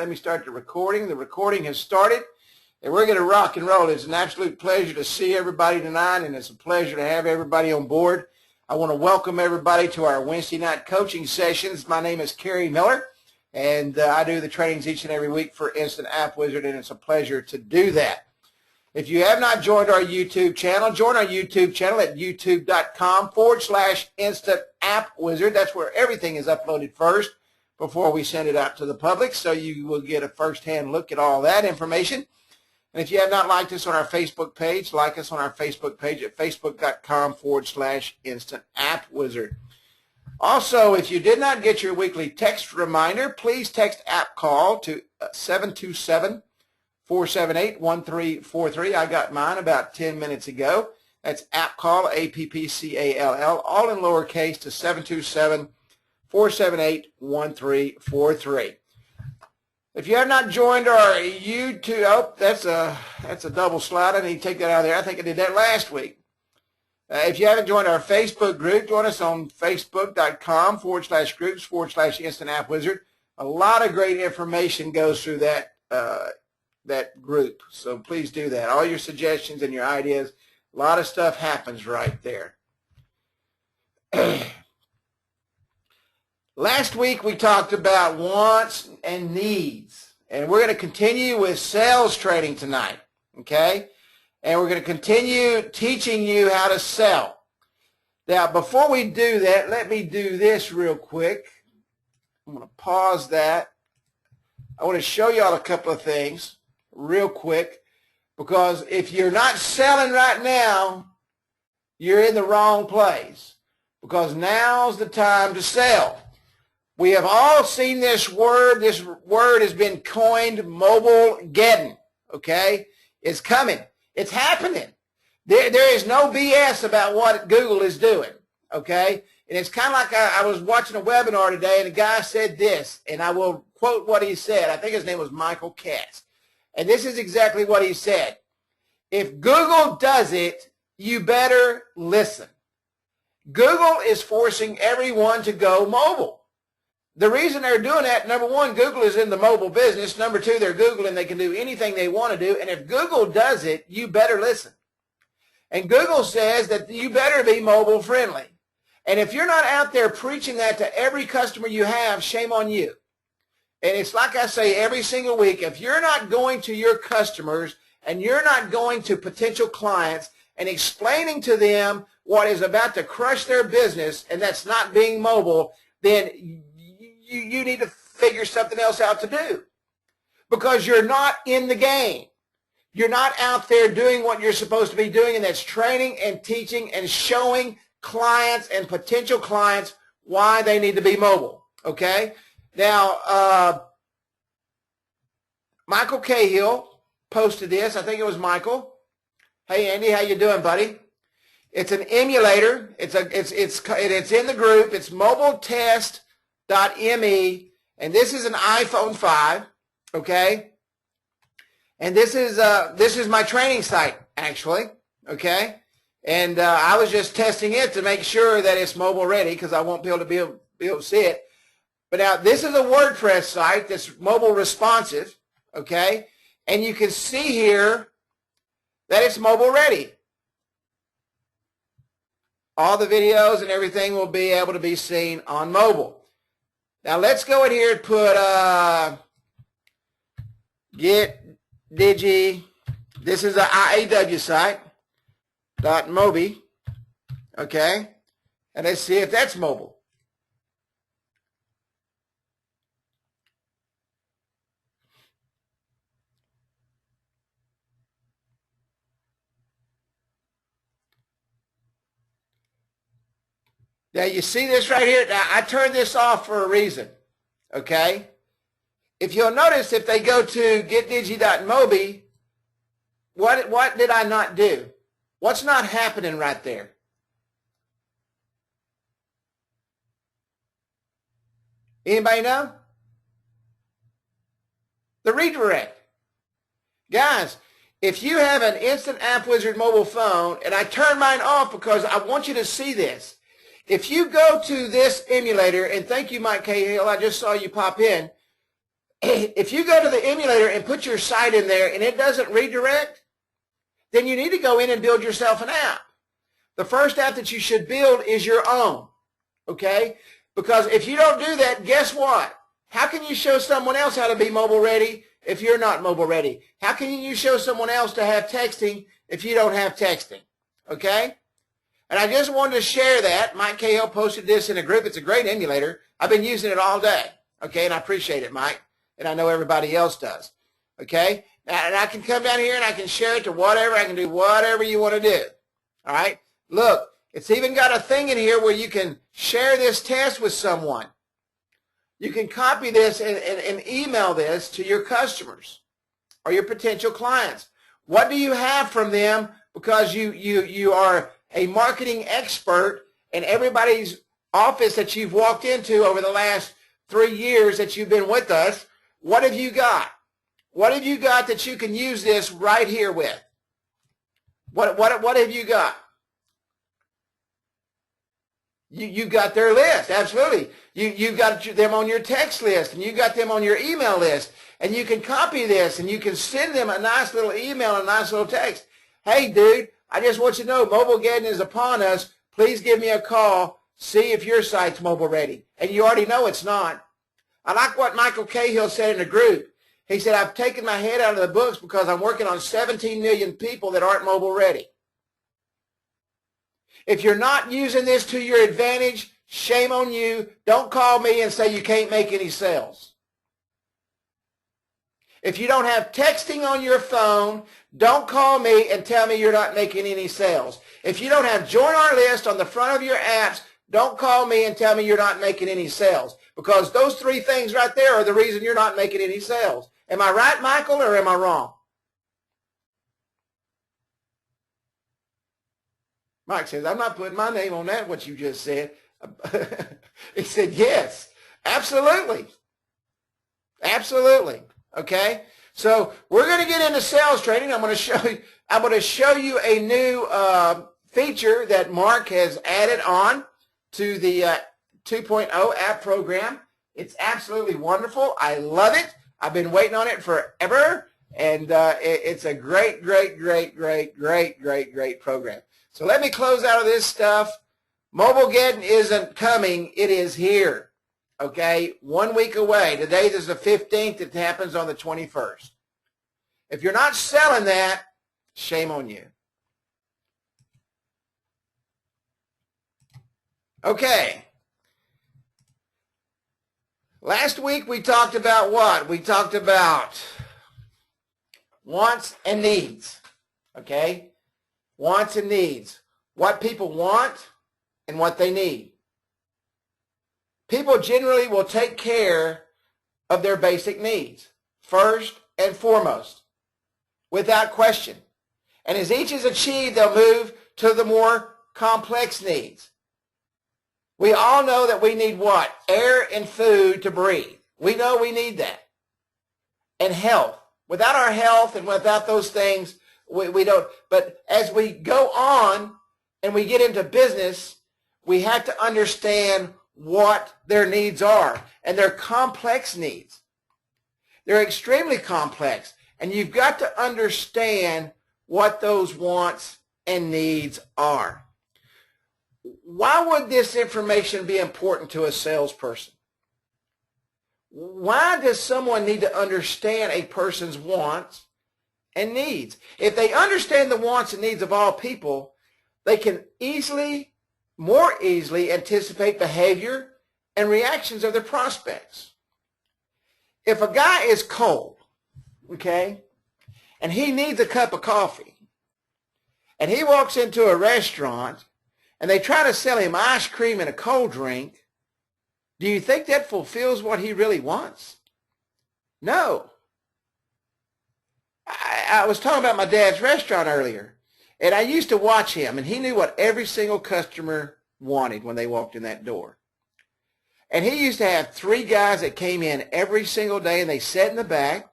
Let me start the recording. The recording has started, and we're going to rock and roll. It's an absolute pleasure to see everybody tonight, and it's a pleasure to have everybody on board. I want to welcome everybody to our Wednesday night coaching sessions. My name is Kerry Miller, and I do the trainings each and every week for Instant App Wizard, and it's a pleasure to do that. If you have not joined our YouTube channel, join our YouTube channel at youtube.com/Instant App Wizard. That's where everything is uploaded first before we send it out to the public, so you will get a first-hand look at all that information. And if you have not liked us on our Facebook page, like us on our Facebook page at facebook.com/Instant App Wizard. Also, if you did not get your weekly text reminder, please text App Call to 727-478-1343. I got mine about 10 minutes ago. That's App Call, APPCALL, all in lowercase, to 727-478-1343. If you have not joined our YouTube, oh, that's a double slide. I need to take that out of there. I think I did that last week. If you haven't joined our Facebook group, join us on facebook.com/groups/Instant App Wizard. A lot of great information goes through that group, so please do that. All your suggestions and your ideas, a lot of stuff happens right there. Last week we talked about wants and needs, and we're going to continue with sales training tonight, okay? And we're going to continue teaching you how to sell. Now, before we do that, let me do this real quick. I'm going to pause that. I want to show you all a couple of things real quick, because if you're not selling right now, you're in the wrong place, because now's the time to sell. We have all seen this word. This word has been coined, mobile-geddon, okay? It's coming. It's happening. There is no BS about what Google is doing, okay? And it's kind of like I was watching a webinar today, and a guy said this, and I will quote what he said. I think his name was Michael Katz. And this is exactly what he said. If Google does it, you better listen. Google is forcing everyone to go mobile. The reason they're doing that, number one, Google is in the mobile business. Number two, they're Google and they can do anything they want to do. And if Google does it, you better listen. And Google says that you better be mobile friendly. And if you're not out there preaching that to every customer you have, shame on you. And it's like I say every single week, if you're not going to your customers and you're not going to potential clients and explaining to them what is about to crush their business, and that's not being mobile, then you need to figure something else out to do, because you're not in the game. You're not out there doing what you're supposed to be doing, and that's training and teaching and showing clients and potential clients why they need to be mobile, okay? Now, Michael Cahill posted this. I think it was Michael. Hey, Andy, how you doing, buddy? It's an emulator. It's in the group. It's mobiletest.me, and this is an iPhone 5, okay? And this is my training site, actually, okay? And I was just testing it to make sure that it's mobile ready, because I won't be able to see it. But now this is a WordPress site that's mobile responsive, okay? And you can see here that it's mobile ready. All the videos and everything will be able to be seen on mobile. Now let's go in here and put get digi. This is the IAW site .mobi, okay? And let's see if that's mobile. Now, you see this right here? Now, I turned this off for a reason, okay? If you'll notice, if they go to getdigi.mobi, what did I not do? What's not happening right there? Anybody know? The redirect. Guys, if you have an Instant App Wizard mobile phone, and I turn mine off because I want you to see this. If you go to this emulator, and thank you, Mike Cahill, I just saw you pop in. if you go to the emulator and put your site in there and it doesn't redirect, then you need to go in and build yourself an app. The first app that you should build is your own, okay? Because if you don't do that, guess what? How can you show someone else how to be mobile ready if you're not mobile ready? How can you show someone else to have texting if you don't have texting, okay? And I just wanted to share that. Mike Cahill posted this in a group. It's a great emulator. I've been using it all day, okay? And I appreciate it, Mike. And I know everybody else does, okay? And I can come down here and I can share it to whatever. I can do whatever you want to do, all right? Look, it's even got a thing in here where you can share this test with someone. You can copy this and email this to your customers or your potential clients. What do you have from them because you are a marketing expert in everybody's office that you've walked into over the last 3 years that you've been with us? What have you got? What have you got that you can use this right here with? What have you got? You got their list, absolutely. You got them on your text list, and you got them on your email list, and you can copy this, and you can send them a nice little email, a nice little text. Hey, dude, I just want you to know Mobilegeddon is upon us. Please give me a call. See if your site's mobile ready. And you already know it's not. I like what Michael Cahill said in the group. He said, I've taken my head out of the books because I'm working on 17 million people that aren't mobile ready. If you're not using this to your advantage, shame on you. Don't call me and say you can't make any sales. If you don't have texting on your phone, don't call me and tell me you're not making any sales. If you don't have join our list on the front of your apps, don't call me and tell me you're not making any sales. Because those 3 things right there are the reason you're not making any sales. Am I right, Michael, or am I wrong? Mike says, I'm not putting my name on that, what you just said. He said, yes, absolutely. Absolutely. Okay? So we're going to get into sales training. I'm going to show you a new feature that Mark has added on to the 2.0 app program. It's absolutely wonderful. I love it. I've been waiting on it forever, and it's a great, great, great, great, great, great, great program. So let me close out of this stuff. Mobilegeddon isn't coming. It is here. Okay? 1 week away. Today is the 15th. It happens on the 21st. If you're not selling that, shame on you. Okay. Last week we talked about what? We talked about wants and needs. Okay? Wants and needs. What people want and what they need. People generally will take care of their basic needs first and foremost, without question. And as each is achieved, they'll move to the more complex needs. We all know that we need what? Air and food to breathe. We know we need that. And health. Without our health and without those things, we don't. But as we go on and we get into business, we have to understand what their needs are. And they're complex needs. They're extremely complex. And you've got to understand what those wants and needs are. Why would this information be important to a salesperson? Why does someone need to understand a person's wants and needs? If they understand the wants and needs of all people, they can more easily anticipate behavior and reactions of their prospects. If a guy is cold, okay, and he needs a cup of coffee, and he walks into a restaurant and they try to sell him ice cream and a cold drink, do you think that fulfills what he really wants? No. I was talking about my dad's restaurant earlier, and I used to watch him, and he knew what every single customer wanted when they walked in that door. And he used to have 3 guys that came in every single day, and they sat in the back,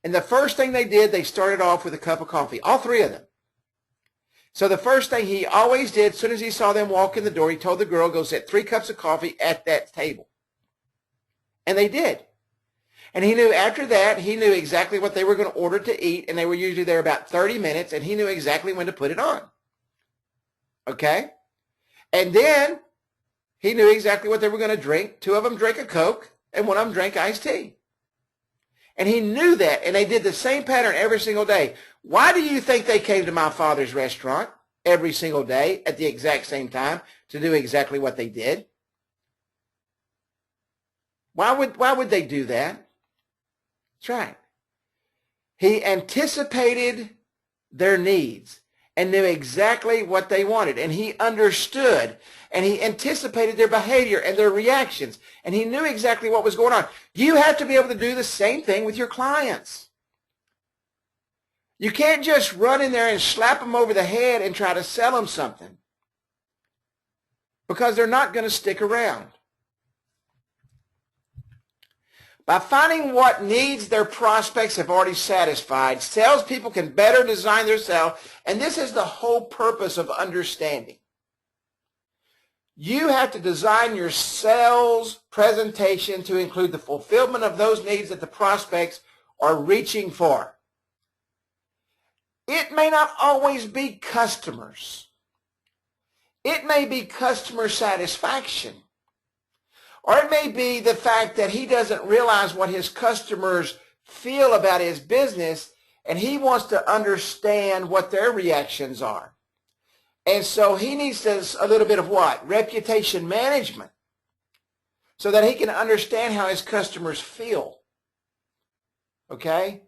and the first thing they did, they started off with a cup of coffee, all 3 of them. So the first thing he always did, as soon as he saw them walk in the door, he told the girl, go set 3 cups of coffee at that table. And they did. And he knew after that, he knew exactly what they were going to order to eat, and they were usually there about 30 minutes, and he knew exactly when to put it on. Okay? And then he knew exactly what they were going to drink. Two of them drank a Coke, and one of them drank iced tea. And he knew that, and they did the same pattern every single day. Why do you think they came to my father's restaurant every single day at the exact same time to do exactly what they did? Why would they do that? That's right. He anticipated their needs and knew exactly what they wanted. And he understood and he anticipated their behavior and their reactions. And he knew exactly what was going on. You have to be able to do the same thing with your clients. You can't just run in there and slap them over the head and try to sell them something, because they're not going to stick around. By finding what needs their prospects have already satisfied, salespeople can better design their sale, and this is the whole purpose of understanding. You have to design your sales presentation to include the fulfillment of those needs that the prospects are reaching for. It may not always be customers. It may be customer satisfaction. Or it may be the fact that he doesn't realize what his customers feel about his business, and he wants to understand what their reactions are. And so he needs a little bit of what? Reputation management, so that he can understand how his customers feel. Okay?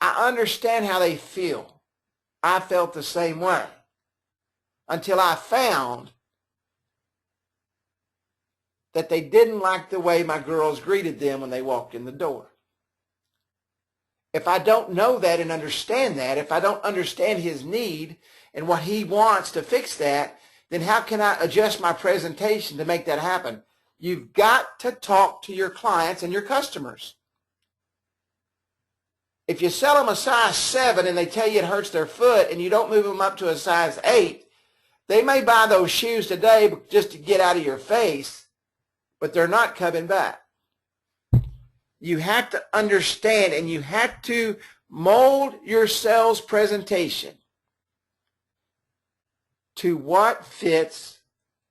I understand how they feel. I felt the same way until I found that they didn't like the way my girls greeted them when they walked in the door. If I don't know that and understand that, if I don't understand his need and what he wants to fix that, then how can I adjust my presentation to make that happen? You've got to talk to your clients and your customers. If you sell them a size 7 and they tell you it hurts their foot and you don't move them up to a size 8, they may buy those shoes today just to get out of your face, but they're not coming back. You have to understand, and you have to mold your sales presentation to what fits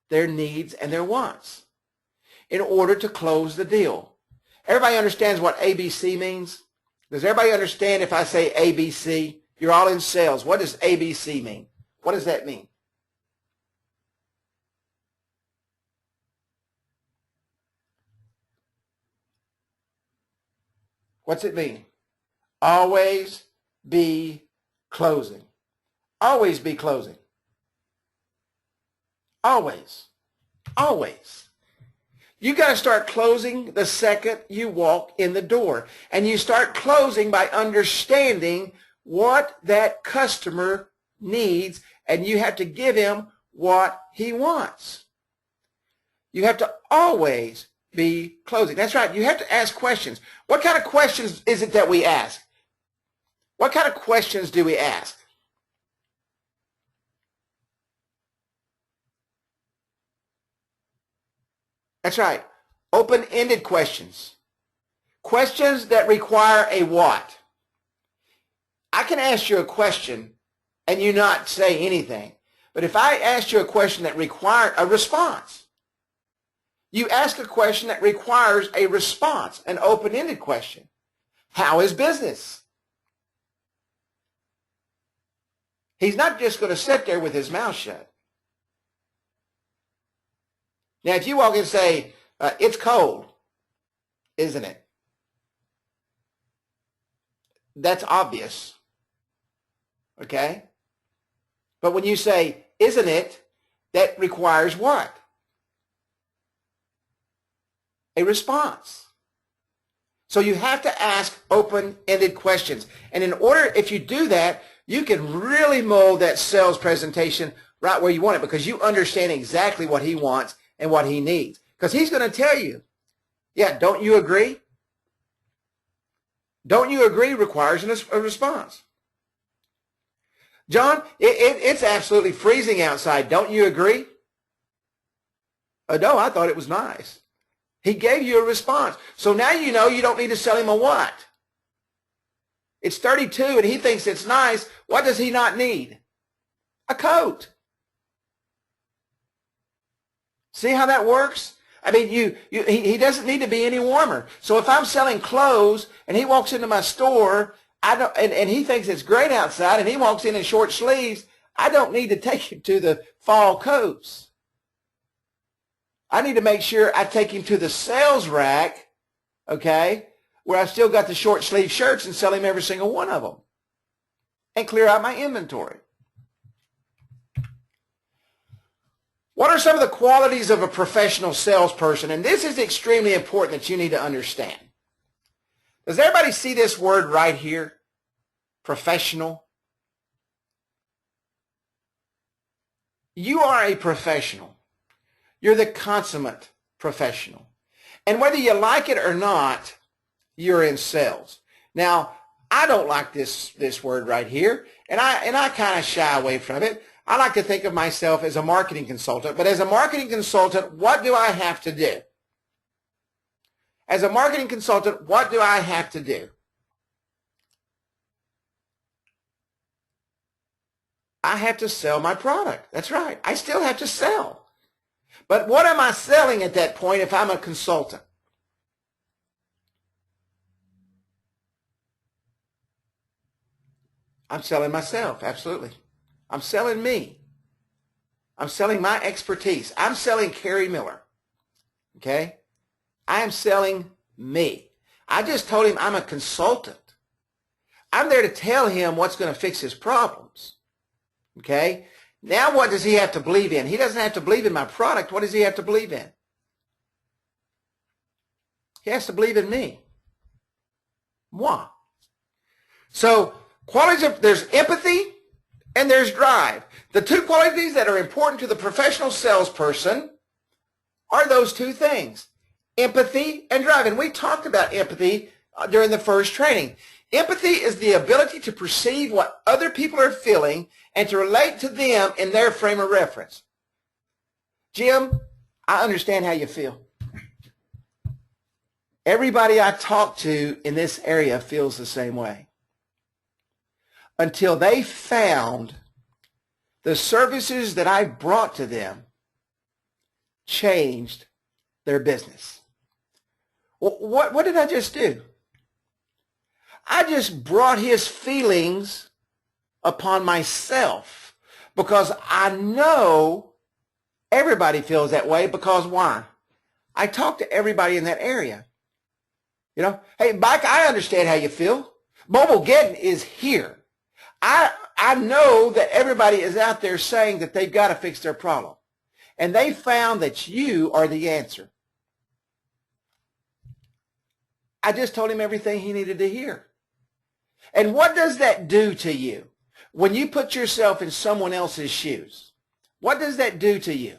their needs and their wants in order to close the deal. Everybody understands what ABC means? Does everybody understand if I say ABC? You're all in sales. What does ABC mean? What does that mean? What's it mean? Always be closing. Always be closing. Always. Always. You got to start closing the second you walk in the door. And you start closing by understanding what that customer needs, and you have to give him what he wants. You have to always be closing. That's right. You have to ask questions. What kind of questions is it that we ask? What kind of questions do we ask? That's right. Open-ended questions. Questions that require a what? I can ask you a question and you not say anything. But if I ask you a question that requires a response, you ask a question that requires a response, an open-ended question. How is business? He's not just going to sit there with his mouth shut. Now, if you walk in and say, it's cold, isn't it? That's obvious. Okay? But when you say, isn't it, that requires what? A response. So you have to ask open-ended questions. And in order, if you do that, you can really mold that sales presentation right where you want it, because you understand exactly what he wants and what he needs. Because he's going to tell you, yeah, don't you agree? Don't you agree requires a response. John, it's absolutely freezing outside. Don't you agree? Oh, no, I thought it was nice. He gave you a response. So now you know you don't need to sell him a what? It's 32 and he thinks it's nice. What does he not need? A coat. See how that works? I mean, he doesn't need to be any warmer. So if I'm selling clothes and he walks into my store, and he thinks it's great outside and he walks in short sleeves, I don't need to take him to the fall coats. I need to make sure I take him to the sales rack, okay, where I've still got the short sleeve shirts and sell him every single one of them and clear out my inventory. What are some of the qualities of a professional salesperson? And this is extremely important that you need to understand. Does everybody see this word right here? Professional. You are a professional. You're the consummate professional. And whether you like it or not, you're in sales. Now, I don't like this word right here, and I kind of shy away from it. I like to think of myself as a marketing consultant, but as a marketing consultant, what do I have to do? As a marketing consultant, what do I have to do? I have to sell my product. That's right. I still have to sell. But what am I selling at that point if I'm a consultant? I'm selling myself, absolutely. I'm selling me. I'm selling my expertise. I'm selling Kerry Miller, okay? I am selling me. I just told him I'm a consultant. I'm there to tell him what's going to fix his problems, okay? Now what does he have to believe in? He doesn't have to believe in my product. What does he have to believe in? He has to believe in me. Moi. So qualities of, there's empathy and there's drive. The two qualities that are important to the professional salesperson are those two things, empathy and drive. And we talked about empathy during the first training. Empathy is the ability to perceive what other people are feeling and to relate to them in their frame of reference. Jim, I understand how you feel. Everybody I talk to in this area feels the same way. Until they found the services that I brought to them changed their business. What did I just do? I just brought his feelings upon myself because I know everybody feels that way because why? I talk to everybody in that area. You know, hey, Mike, I understand how you feel. Mobilegeddon is here. I know that everybody is out there saying that they've got to fix their problem. And they found that you are the answer. I just told him everything he needed to hear. And what does that do to you? When you put yourself in someone else's shoes, what does that do to you?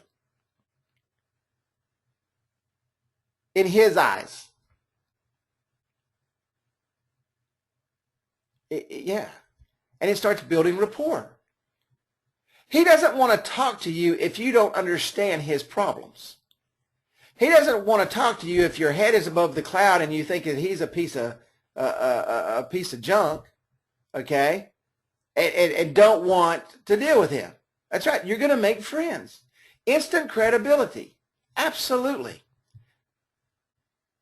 In his eyes. Yeah. And it starts building rapport. He doesn't want to talk to you if you don't understand his problems. He doesn't want to talk to you if your head is above the cloud and you think that he's a piece of junk, okay, and don't want to deal with him. That's right. You're going to make friends. Instant credibility. Absolutely.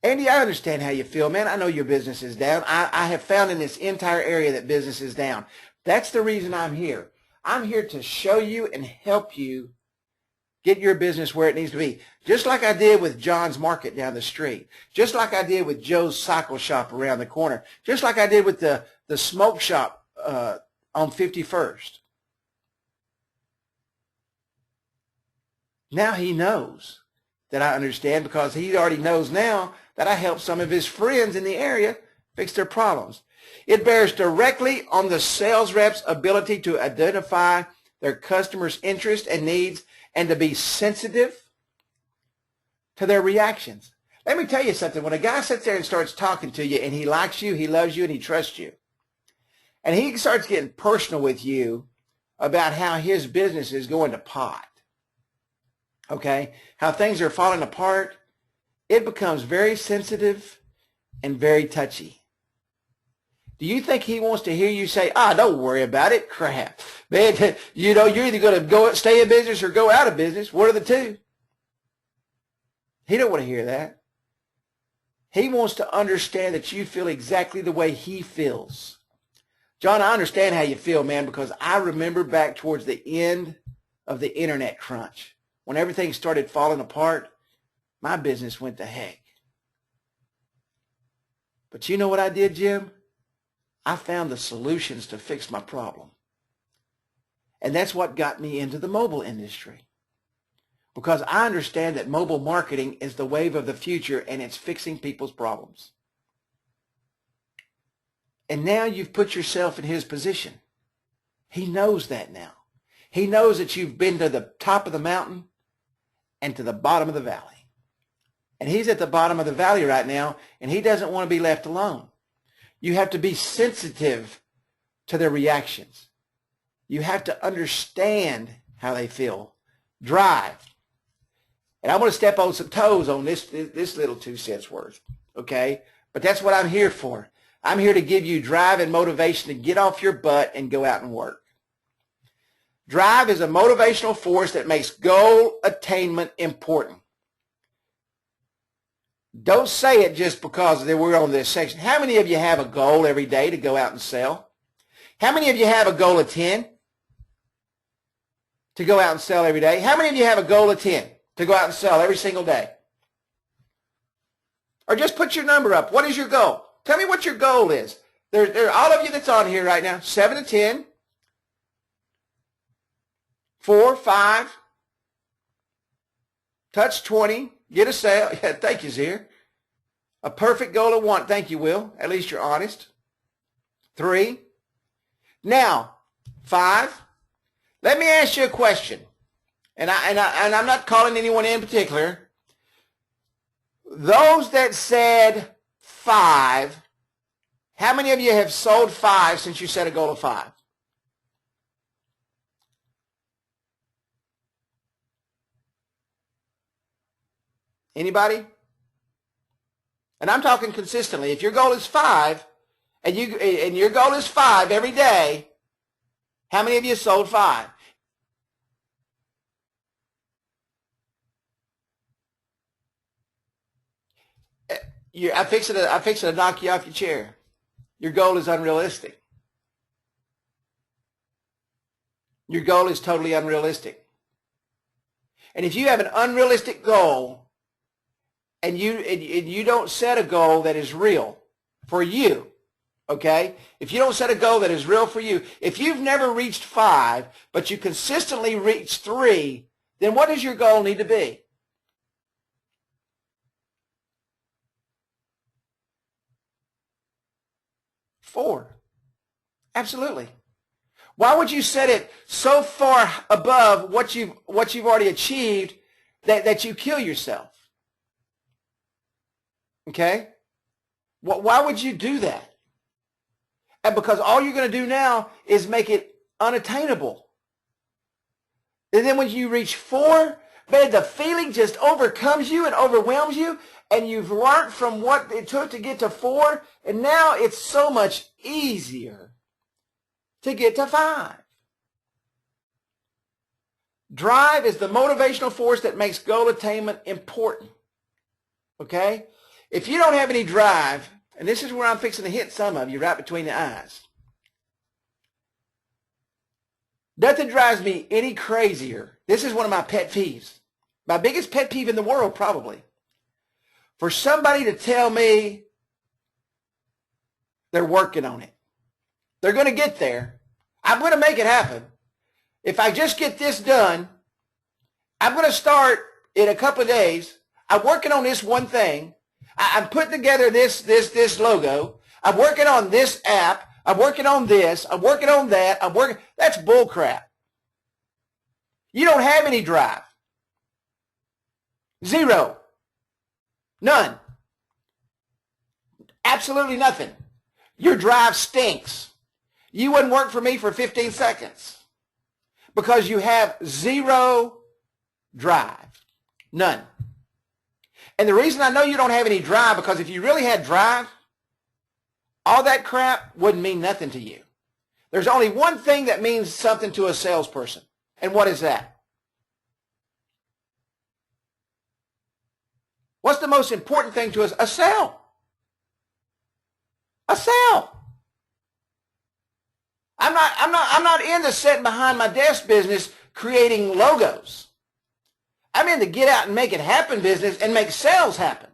Andy, I understand how you feel, man. I know your business is down. I have found in this entire area that business is down. That's the reason I'm here. I'm here to show you and help you get your business where it needs to be. Just like I did with John's Market down the street. Just like I did with Joe's Cycle Shop around the corner. Just like I did with the smoke shop on 51st. Now he knows that I understand because he already knows now that I help some of his friends in the area fix their problems. It bears directly on the sales rep's ability to identify their customers' interests and needs and to be sensitive to their reactions. Let me tell you something. When a guy sits there and starts talking to you and he likes you, he loves you, and he trusts you, and he starts getting personal with you about how his business is going to pot, okay, how things are falling apart, it becomes very sensitive and very touchy. Do you think he wants to hear you say, don't worry about it? Crap. Man, you're either going to stay in business or go out of business. What are the two? He don't want to hear that. He wants to understand that you feel exactly the way he feels. John, I understand how you feel, man, because I remember back towards the end of the internet crunch, when everything started falling apart, my business went to heck. But you know what I did, Jim? I found the solutions to fix my problem. And that's what got me into the mobile industry. Because I understand that mobile marketing is the wave of the future and it's fixing people's problems. And now you've put yourself in his position. He knows that now. He knows that you've been to the top of the mountain and to the bottom of the valley. And he's at the bottom of the valley right now, and he doesn't want to be left alone. You have to be sensitive to their reactions. You have to understand how they feel. Drive. And I'm going to step on some toes on this little 2 cents worth, okay? But that's what I'm here for. I'm here to give you drive and motivation to get off your butt and go out and work. Drive is a motivational force that makes goal attainment important. Don't say it just because we're on this section. How many of you have a goal every day to go out and sell? How many of you have a goal of 10 to go out and sell every day? How many of you have a goal of 10 to go out and sell every single day? Or just put your number up. What is your goal? Tell me what your goal is. There are all of you that's on here right now. 7 to 10. 4, 5. Touch 20. Get a sale. Yeah, thank you, Zir. A perfect goal of 1. Thank you, Will. At least you're honest. 3. Now, 5. Let me ask you a question. And I'm not calling anyone in particular. Those that said 5, how many of you have sold 5 since you set a goal of 5? Anybody? And I'm talking consistently. If your goal is 5, and your goal is 5 every day, how many of you sold 5? I'm fixing to knock you off your chair. Your goal is unrealistic. Your goal is totally unrealistic. And if you have an unrealistic goal, and you don't set a goal that is real for you, okay? If you don't set a goal that is real for you, if you've never reached 5, but you consistently reach 3, then what does your goal need to be? 4. Absolutely. Why would you set it so far above what you've already achieved that you kill yourself? Okay? Why would you do that? And because all you're going to do now is make it unattainable. And then when you reach 4, man, the feeling just overcomes you and overwhelms you, and you've learned from what it took to get to 4, and now it's so much easier to get to 5. Drive is the motivational force that makes goal attainment important. Okay? If you don't have any drive, and this is where I'm fixing to hit some of you right between the eyes. Nothing drives me any crazier. This is one of my pet peeves. My biggest pet peeve in the world, probably. For somebody to tell me they're working on it. They're going to get there. I'm going to make it happen. If I just get this done, I'm going to start in a couple of days. I'm working on this one thing. I'm putting together this logo. I'm working on this app. I'm working on this. I'm working on that. That's bull crap. You don't have any drive. 0. None. Absolutely nothing. Your drive stinks. You wouldn't work for me for 15 seconds because you have 0 drive. None. And the reason I know you don't have any drive, because if you really had drive, all that crap wouldn't mean nothing to you. There's only one thing that means something to a salesperson. And what is that? What's the most important thing to us? A sale. A sale. I'm not into sitting behind my desk business creating logos. I'm in the get out and make it happen business and make sales happen.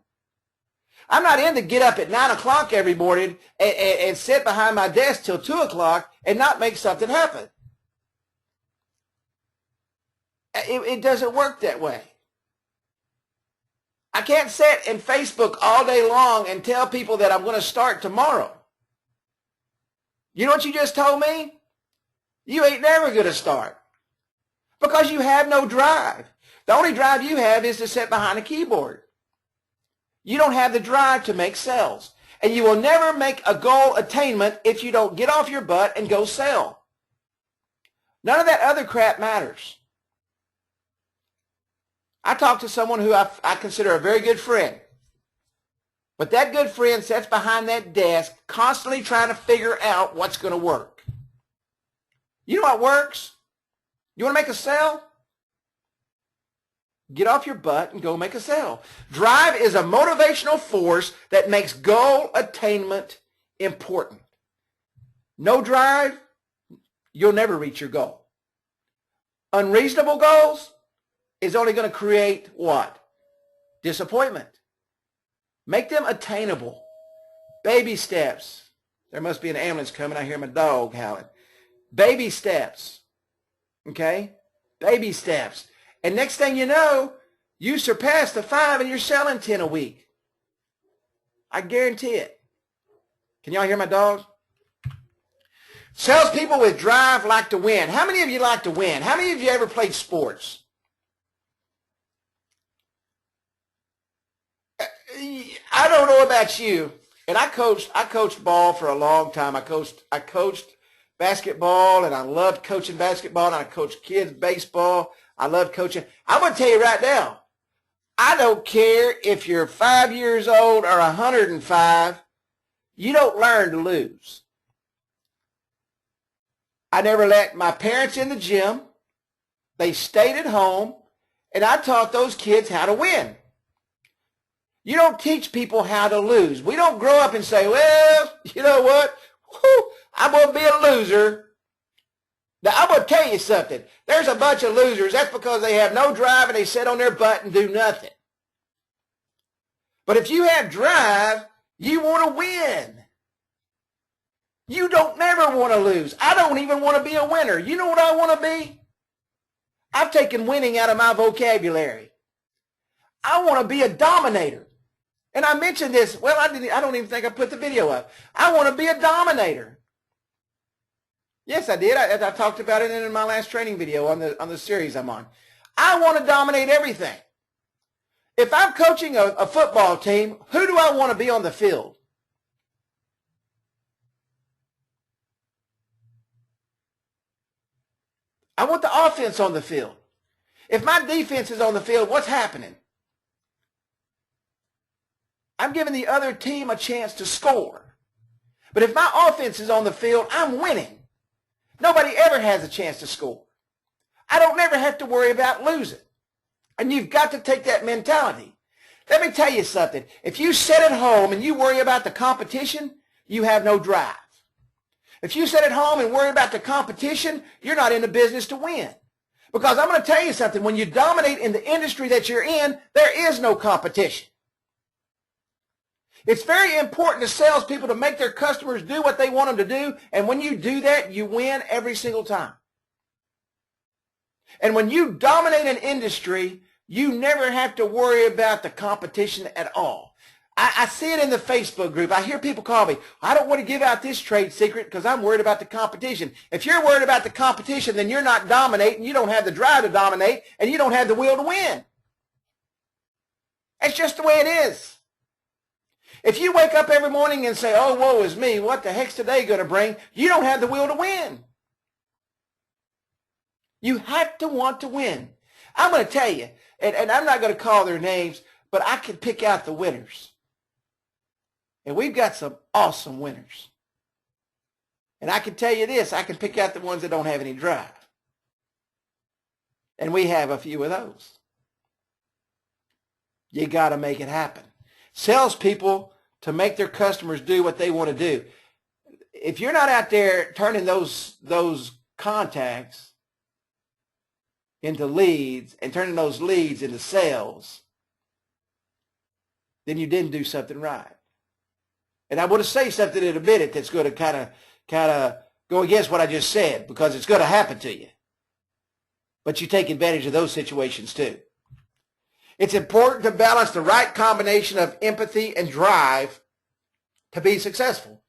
I'm not in to get up at 9 o'clock every morning and sit behind my desk till 2 o'clock and not make something happen. It doesn't work that way. I can't sit in Facebook all day long and tell people that I'm going to start tomorrow. You know what you just told me? You ain't never going to start because you have no drive. The only drive you have is to sit behind a keyboard. You don't have the drive to make sales. And you will never make a goal attainment if you don't get off your butt and go sell. None of that other crap matters. I talked to someone who I consider a very good friend. But that good friend sits behind that desk constantly trying to figure out what's going to work. You know what works? You want to make a sale? Get off your butt and go make a sale. Drive is a motivational force that makes goal attainment important. No drive, you'll never reach your goal. Unreasonable goals is only going to create what? Disappointment. Make them attainable. Baby steps. There must be an ambulance coming. I hear my dog howling. Baby steps. Okay? Baby steps. And next thing you know, you surpass the 5 and you're selling 10 a week. I guarantee it. Can y'all hear my dog? Salespeople with drive like to win. How many of you like to win? How many of you ever played sports? I don't know about you, and I coached ball for a long time. I coached basketball, and I loved coaching basketball, and I coached kids baseball. I love coaching. I'm going to tell you right now, I don't care if you're 5 years old or 105, you don't learn to lose. I never let my parents in the gym. They stayed at home, and I taught those kids how to win. You don't teach people how to lose. We don't grow up and say, well, you know what? Whew, I'm going to be a loser. Now, I'm going to tell you something. There's a bunch of losers. That's because they have no drive and they sit on their butt and do nothing. But if you have drive, you want to win. You don't never want to lose. I don't even want to be a winner. You know what I want to be? I've taken winning out of my vocabulary. I want to be a dominator. And I mentioned this, well, I don't even think I put the video up. I want to be a dominator. Yes, I did. I talked about it in my last training video on the series I'm on. I want to dominate everything. If I'm coaching a football team, who do I want to be on the field? I want the offense on the field. If my defense is on the field, what's happening? I'm giving the other team a chance to score. But if my offense is on the field, I'm winning. Nobody ever has a chance to score. I don't never have to worry about losing. And you've got to take that mentality. Let me tell you something. If you sit at home and you worry about the competition, you have no drive. If you sit at home and worry about the competition, you're not in the business to win. Because I'm going to tell you something. When you dominate in the industry that you're in, there is no competition. It's very important to salespeople to make their customers do what they want them to do. And when you do that, you win every single time. And when you dominate an industry, you never have to worry about the competition at all. I see it in the Facebook group. I hear people call me, I don't want to give out this trade secret because I'm worried about the competition. If you're worried about the competition, then you're not dominating. You don't have the drive to dominate, and you don't have the will to win. That's just the way it is. If you wake up every morning and say, oh, woe is me, what the heck's today going to bring? You don't have the will to win. You have to want to win. I'm going to tell you, and I'm not going to call their names, but I can pick out the winners. And we've got some awesome winners. And I can tell you this, I can pick out the ones that don't have any drive. And we have a few of those. You got to make it happen. Salespeople, to make their customers do what they want to do. If you're not out there turning those contacts into leads and turning those leads into sales, then you didn't do something right. And I want to say something in a minute that's going to kind of go against what I just said, because it's going to happen to you. But you take advantage of those situations too. It's important to balance the right combination of empathy and drive to be successful.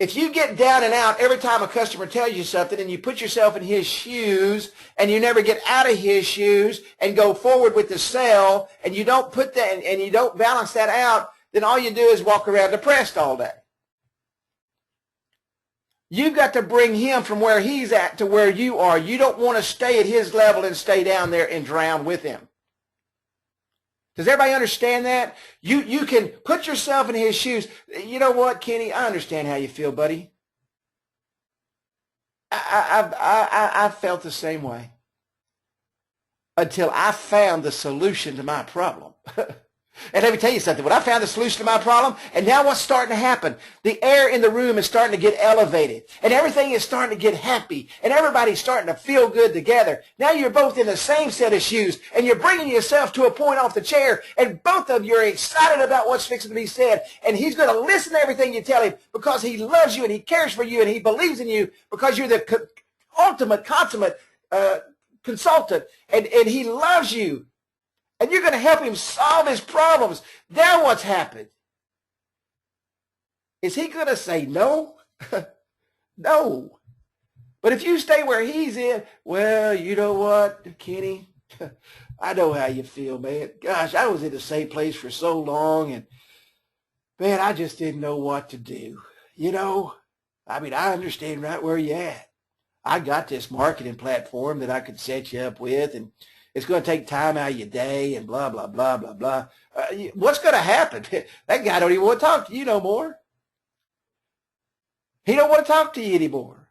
If you get down and out every time a customer tells you something and you put yourself in his shoes and you never get out of his shoes and go forward with the sale, and you don't put that and you don't balance that out, then all you do is walk around depressed all day. You've got to bring him from where he's at to where you are. You don't want to stay at his level and stay down there and drown with him. Does everybody understand that? You can put yourself in his shoes. You know what, Kenny? I understand how you feel, buddy. I felt the same way until I found the solution to my problem. And let me tell you something. When I found the solution to my problem, and now what's starting to happen? The air in the room is starting to get elevated, and everything is starting to get happy, and everybody's starting to feel good together. Now you're both in the same set of shoes, and you're bringing yourself to a point off the chair, and both of you are excited about what's fixing to be said, and he's going to listen to everything you tell him because he loves you, and he cares for you, and he believes in you because you're the ultimate, consummate consultant, and he loves you. And you're going to help him solve his problems. Now what's happened? Is he going to say no? No. But if you stay where he's in, well, you know what, Kenny? I know how you feel, man. Gosh, I was in the same place for so long, and, man, I just didn't know what to do. You know, I mean, I understand right where you're at. I got this marketing platform that I could set you up with, and it's going to take time out of your day and blah, blah, blah, blah, blah. What's going to happen? That guy don't even want to talk to you no more. He don't want to talk to you anymore.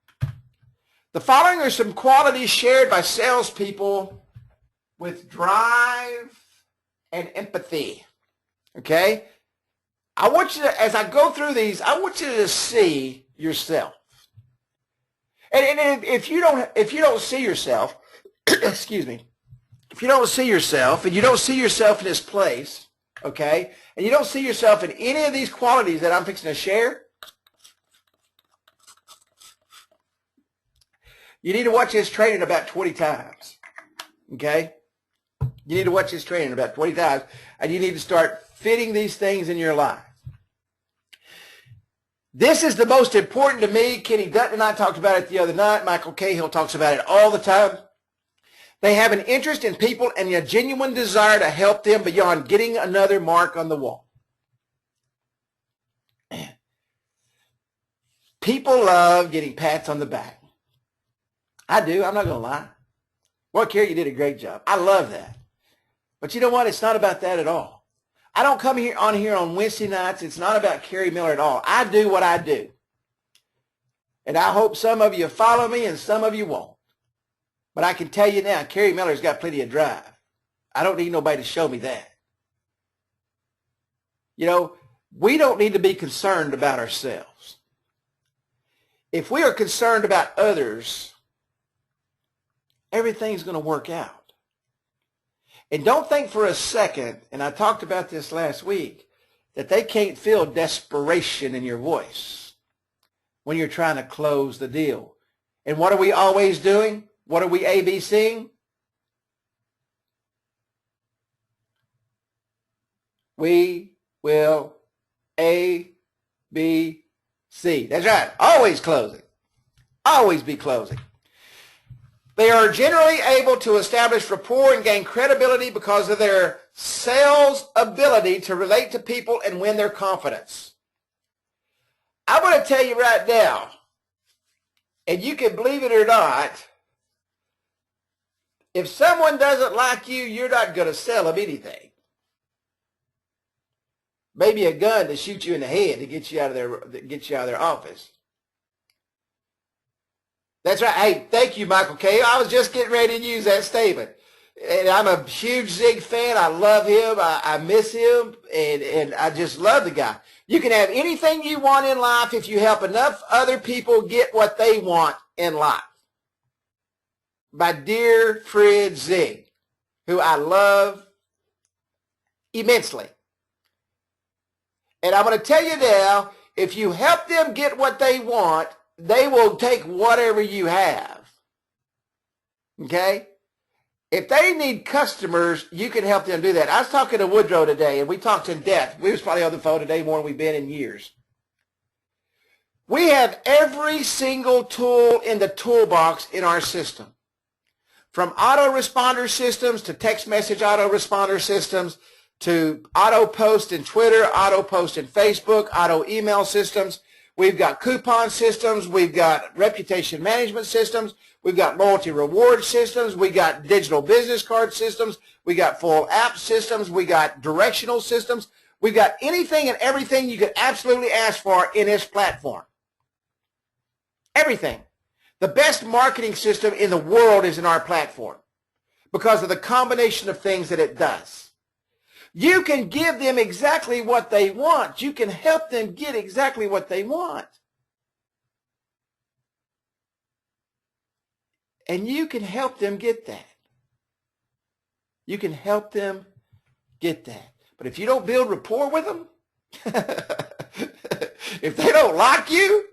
The following are some qualities shared by salespeople with drive and empathy. Okay? I want you to, as I go through these, I want you to see yourself. And if you don't see yourself, excuse me, if you don't see yourself and you don't see yourself in this place, okay, and you don't see yourself in any of these qualities that I'm fixing to share, you need to watch this training about 20 times, okay? You need to watch this training about 20 times, and you need to start fitting these things in your life. This is the most important to me. Kenny Dutton and I talked about it the other night. Michael Cahill talks about it all the time. They have an interest in people and a genuine desire to help them beyond getting another mark on the wall. People love getting pats on the back. I do. I'm not going to lie. Well, Kerry, you did a great job. I love that. But you know what? It's not about that at all. I don't come here on Wednesday nights. It's not about Kerry Miller at all. I do what I do. And I hope some of you follow me and some of you won't. But I can tell you now, Kerry Miller's got plenty of drive. I don't need nobody to show me that. You know, we don't need to be concerned about ourselves. If we are concerned about others, everything's going to work out. And don't think for a second, and I talked about this last week, that they can't feel desperation in your voice when you're trying to close the deal. And what are we always doing? What are we ABCing? We will A, B, C. That's right. Always closing. Always be closing. They are generally able to establish rapport and gain credibility because of their sales ability to relate to people and win their confidence. I'm going to tell you right now, and you can believe it or not, if someone doesn't like you, you're not going to sell them anything. maybe a gun to shoot you in the head to get you out of their office. That's right. Hey, thank you, Michael K. I was just getting ready to use that statement. And I'm a huge Zig fan. I love him. I miss him. And I just love the guy. You can have anything you want in life if you help enough other people get what they want in life. My dear Fred Zig, who I love immensely. And I'm going to tell you now, if you help them get what they want, they will take whatever you have. Okay? If they need customers, you can help them do that. I was talking to Woodrow today, and we talked in depth. We was probably on the phone today more than we've been in years. We have every single tool in the toolbox in our system. From autoresponder systems to text message autoresponder systems to auto post in Twitter, auto post in Facebook, auto email systems. We've got coupon systems. We've got reputation management systems. We've got loyalty reward systems. We got digital business card systems. We got full app systems. We got directional systems. We've got anything and everything you could absolutely ask for in this platform. Everything. The best marketing system in the world is in our platform because of the combination of things that it does. You can give them exactly what they want. You can help them get exactly what they want. And you can help them get that. You can help them get that. But if you don't build rapport with them, if they don't like you,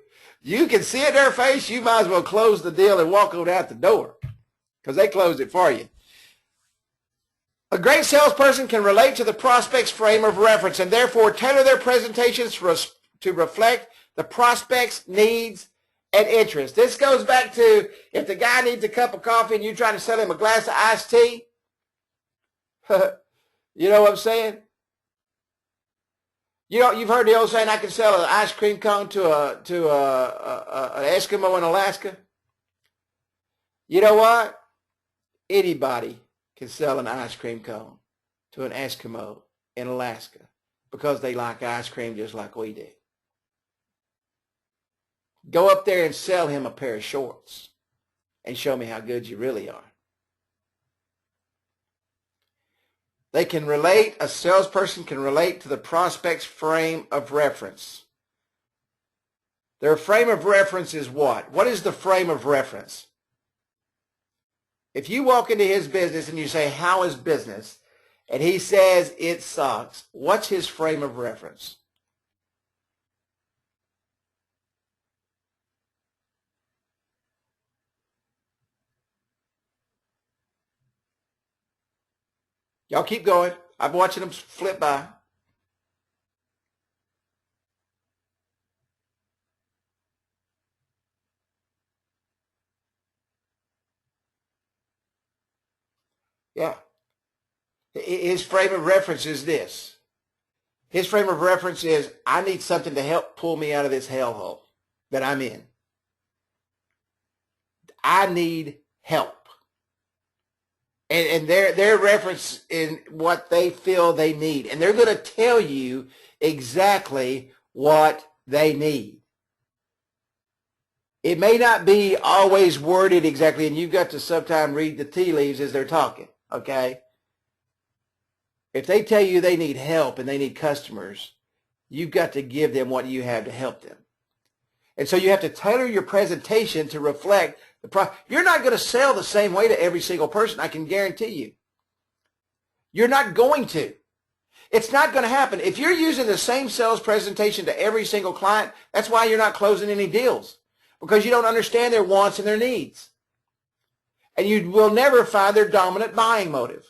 you can see it in their face, you might as well close the deal and walk on out the door because they closed it for you. A great salesperson can relate to the prospect's frame of reference and therefore tailor their presentations to reflect the prospect's needs and interests. This goes back to if the guy needs a cup of coffee and you're trying to sell him a glass of iced tea. You know what I'm saying? You know, you've heard the old saying, I can sell an ice cream cone to an Eskimo in Alaska. You know what? Anybody can sell an ice cream cone to an Eskimo in Alaska because they like ice cream just like we do. Go up there and sell him a pair of shorts and show me how good you really are. They can relate, a salesperson can relate to the prospect's frame of reference. Their frame of reference is what? What is the frame of reference? If you walk into his business and you say, how is business? And he says, it sucks. What's his frame of reference? Y'all keep going. I'm watching them flip by. Yeah. His frame of reference is this. His frame of reference is, I need something to help pull me out of this hellhole that I'm in. I need help. And their reference in what they feel they need. And they're going to tell you exactly what they need. It may not be always worded exactly, and you've got to sometimes read the tea leaves as they're talking, okay? If they tell you they need help and they need customers, you've got to give them what you have to help them. And so you have to tailor your presentation to reflect you're not going to sell the same way to every single person, I can guarantee you. You're not going to. It's not going to happen. If you're using the same sales presentation to every single client, that's why you're not closing any deals, because you don't understand their wants and their needs. And you will never find their dominant buying motive.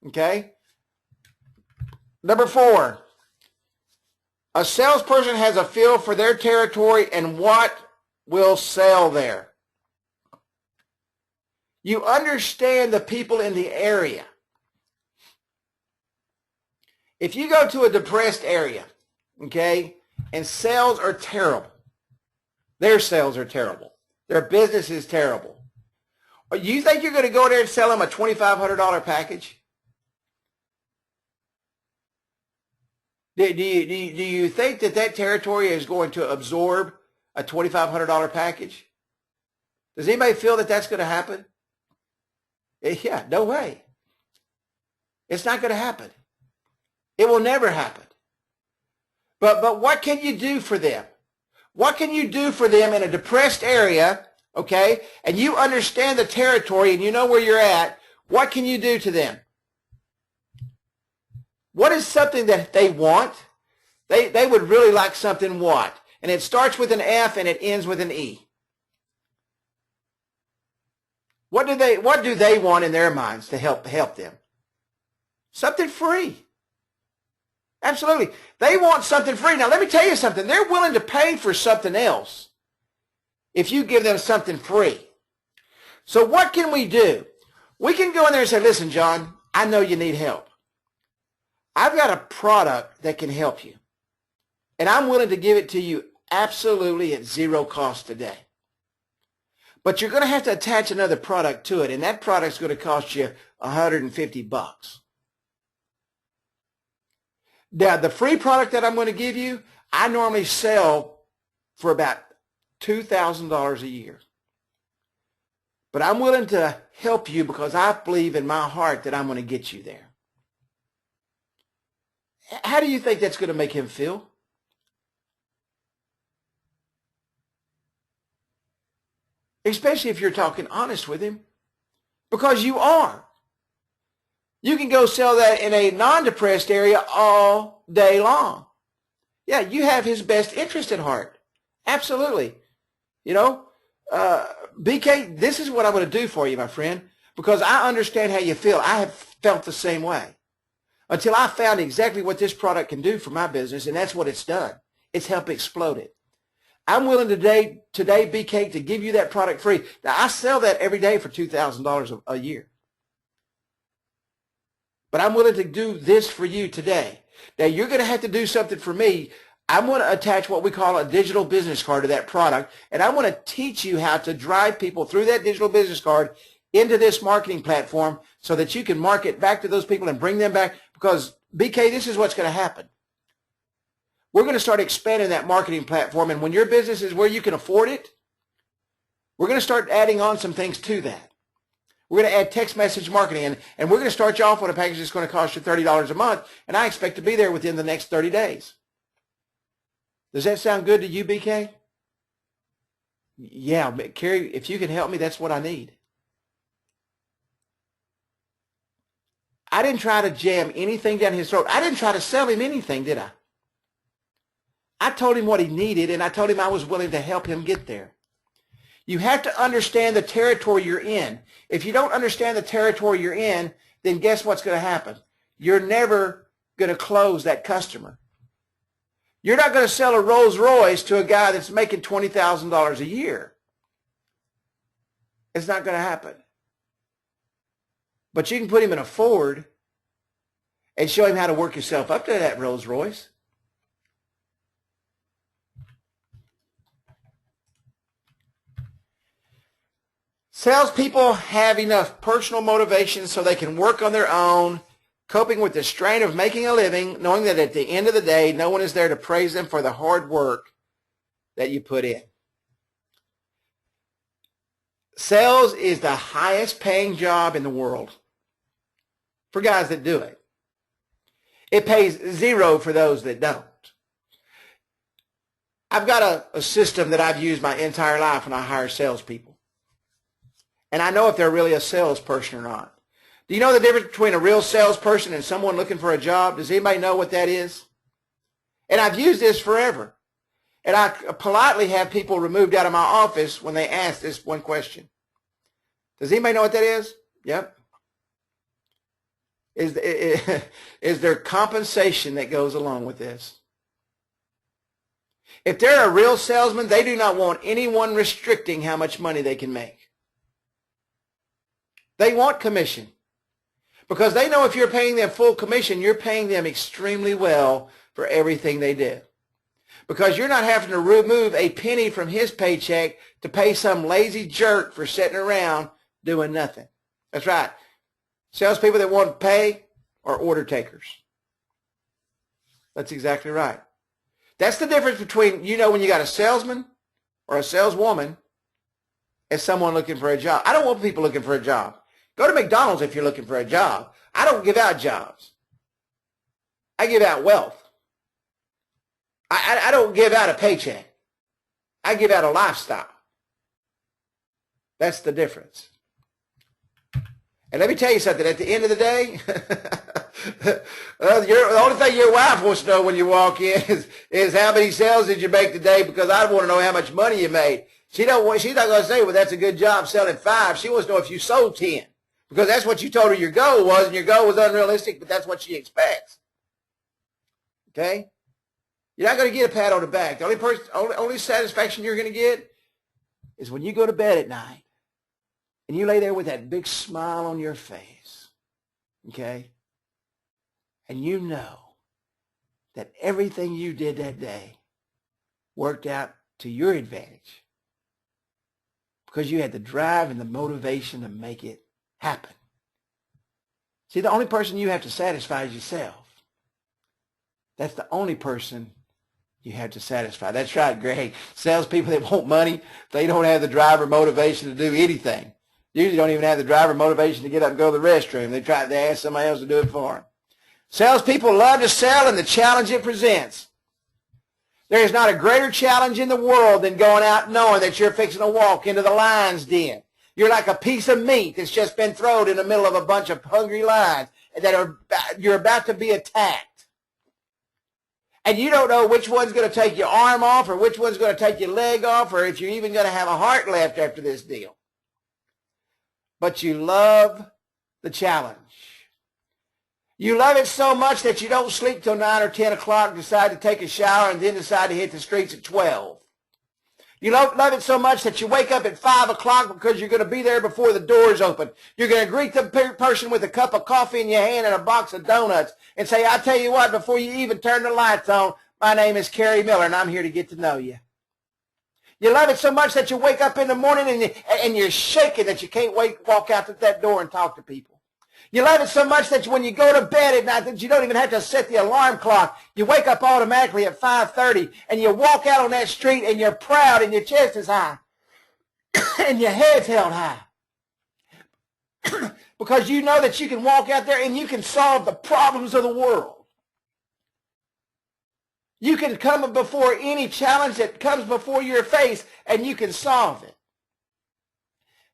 Okay? Number 4, a salesperson has a feel for their territory and what will sell there. You understand the people in the area. If you go to a depressed area, okay, and sales are terrible, their sales are terrible, their business is terrible, you think you're going to go there and sell them a $2,500 package? Do you think that territory is going to absorb a $2,500 package? Does anybody feel that that's going to happen? Yeah, no way. It's not going to happen. It will never happen. But what can you do for them? What can you do for them in a depressed area, okay, and you understand the territory and you know where you're at? What can you do to them? What is something that they want? They would really like something what? And it starts with an F and it ends with an E. What do they want in their minds to help them? Something free. Absolutely. They want something free. Now, let me tell you something. They're willing to pay for something else if you give them something free. So what can we do? We can go in there and say, listen, John, I know you need help. I've got a product that can help you, and I'm willing to give it to you absolutely at zero cost today. But you're going to have to attach another product to it, and that product's going to cost you $150. Now, the free product that I'm going to give you, I normally sell for about $2,000 a year. But I'm willing to help you because I believe in my heart that I'm going to get you there. How do you think that's going to make him feel? Especially if you're talking honest with him, because you are. You can go sell that in a non-depressed area all day long. Yeah, you have his best interest at heart. Absolutely. You know, BK, this is what I'm going to do for you, my friend, because I understand how you feel. I have felt the same way until I found exactly what this product can do for my business, and that's what it's done. It's helped explode it. I'm willing today, BK, to give you that product free. Now, I sell that every day for $2,000 a year. But I'm willing to do this for you today. Now, you're going to have to do something for me. I'm going to attach what we call a digital business card to that product, and I'm going to teach you how to drive people through that digital business card into this marketing platform so that you can market back to those people and bring them back. Because, BK, this is what's going to happen. We're going to start expanding that marketing platform, and when your business is where you can afford it, we're going to start adding on some things to that. We're going to add text message marketing, and we're going to start you off with a package that's going to cost you $30 a month, and I expect to be there within the next 30 days. Does that sound good to you, BK? Yeah, Carrie, if you can help me, that's what I need. I didn't try to jam anything down his throat. I didn't try to sell him anything, did I? I told him what he needed, and I told him I was willing to help him get there. You have to understand the territory you're in. If you don't understand the territory you're in, then guess what's going to happen? You're never going to close that customer. You're not going to sell a Rolls Royce to a guy that's making $20,000 a year. It's not going to happen. But you can put him in a Ford and show him how to work yourself up to that Rolls Royce. Salespeople have enough personal motivation so they can work on their own, coping with the strain of making a living, knowing that at the end of the day, no one is there to praise them for the hard work that you put in. Sales is the highest paying job in the world for guys that do it. It pays zero for those that don't. I've got a system that I've used my entire life when I hire salespeople. And I know if they're really a salesperson or not. Do you know the difference between a real salesperson and someone looking for a job? Does anybody know what that is? And I've used this forever. And I politely have people removed out of my office when they ask this one question. Does anybody know what that is? Yep. Is there compensation that goes along with this? If they're a real salesman, they do not want anyone restricting how much money they can make. They want commission because they know if you're paying them full commission, you're paying them extremely well for everything they do. Because you're not having to remove a penny from his paycheck to pay some lazy jerk for sitting around doing nothing. That's right. Salespeople that want to pay are order takers. That's exactly right. That's the difference between, when you got a salesman or a saleswoman and someone looking for a job. I don't want people looking for a job. Go to McDonald's if you're looking for a job. I don't give out jobs. I give out wealth. I don't give out a paycheck. I give out a lifestyle. That's the difference. And let me tell you something. At the end of the day, the only thing your wife wants to know when you walk in is how many sales did you make today, because I want to know how much money you made. She's not going to say, well, that's a good job selling 5. She wants to know if you sold 10, because that's what you told her your goal was, and your goal was unrealistic, but that's what she expects. Okay? You're not going to get a pat on the back. The only satisfaction you're going to get is when you go to bed at night and you lay there with that big smile on your face, okay? And you know that everything you did that day worked out to your advantage because you had the drive and the motivation to make it happen. See, the only person you have to satisfy is yourself. That's the only person you have to satisfy. That's right, Greg. Salespeople that want money, they don't have the drive or motivation to do anything. Usually don't even have the drive or motivation to get up and go to the restroom. They ask somebody else to do it for them. Salespeople love to sell and the challenge it presents. There is not a greater challenge in the world than going out knowing that you're fixing to walk into the lion's den. You're like a piece of meat that's just been thrown in the middle of a bunch of hungry lions you're about to be attacked. And you don't know which one's going to take your arm off or which one's going to take your leg off or if you're even going to have a heart left after this deal. But you love the challenge. You love it so much that you don't sleep till 9 or 10 o'clock, decide to take a shower, and then decide to hit the streets at 12. You love it so much that you wake up at 5 o'clock because you're going to be there before the doors open. You're going to greet the person with a cup of coffee in your hand and a box of donuts and say, I tell you what, before you even turn the lights on, my name is Carrie Miller, and I'm here to get to know you. You love it so much that you wake up in the morning and you're shaking that you can't walk out that door and talk to people. You love it so much that when you go to bed at night that you don't even have to set the alarm clock. You wake up automatically at 5:30 and you walk out on that street and you're proud and your chest is high and your head's held high. Because you know that you can walk out there and you can solve the problems of the world. You can come before any challenge that comes before your face and you can solve it.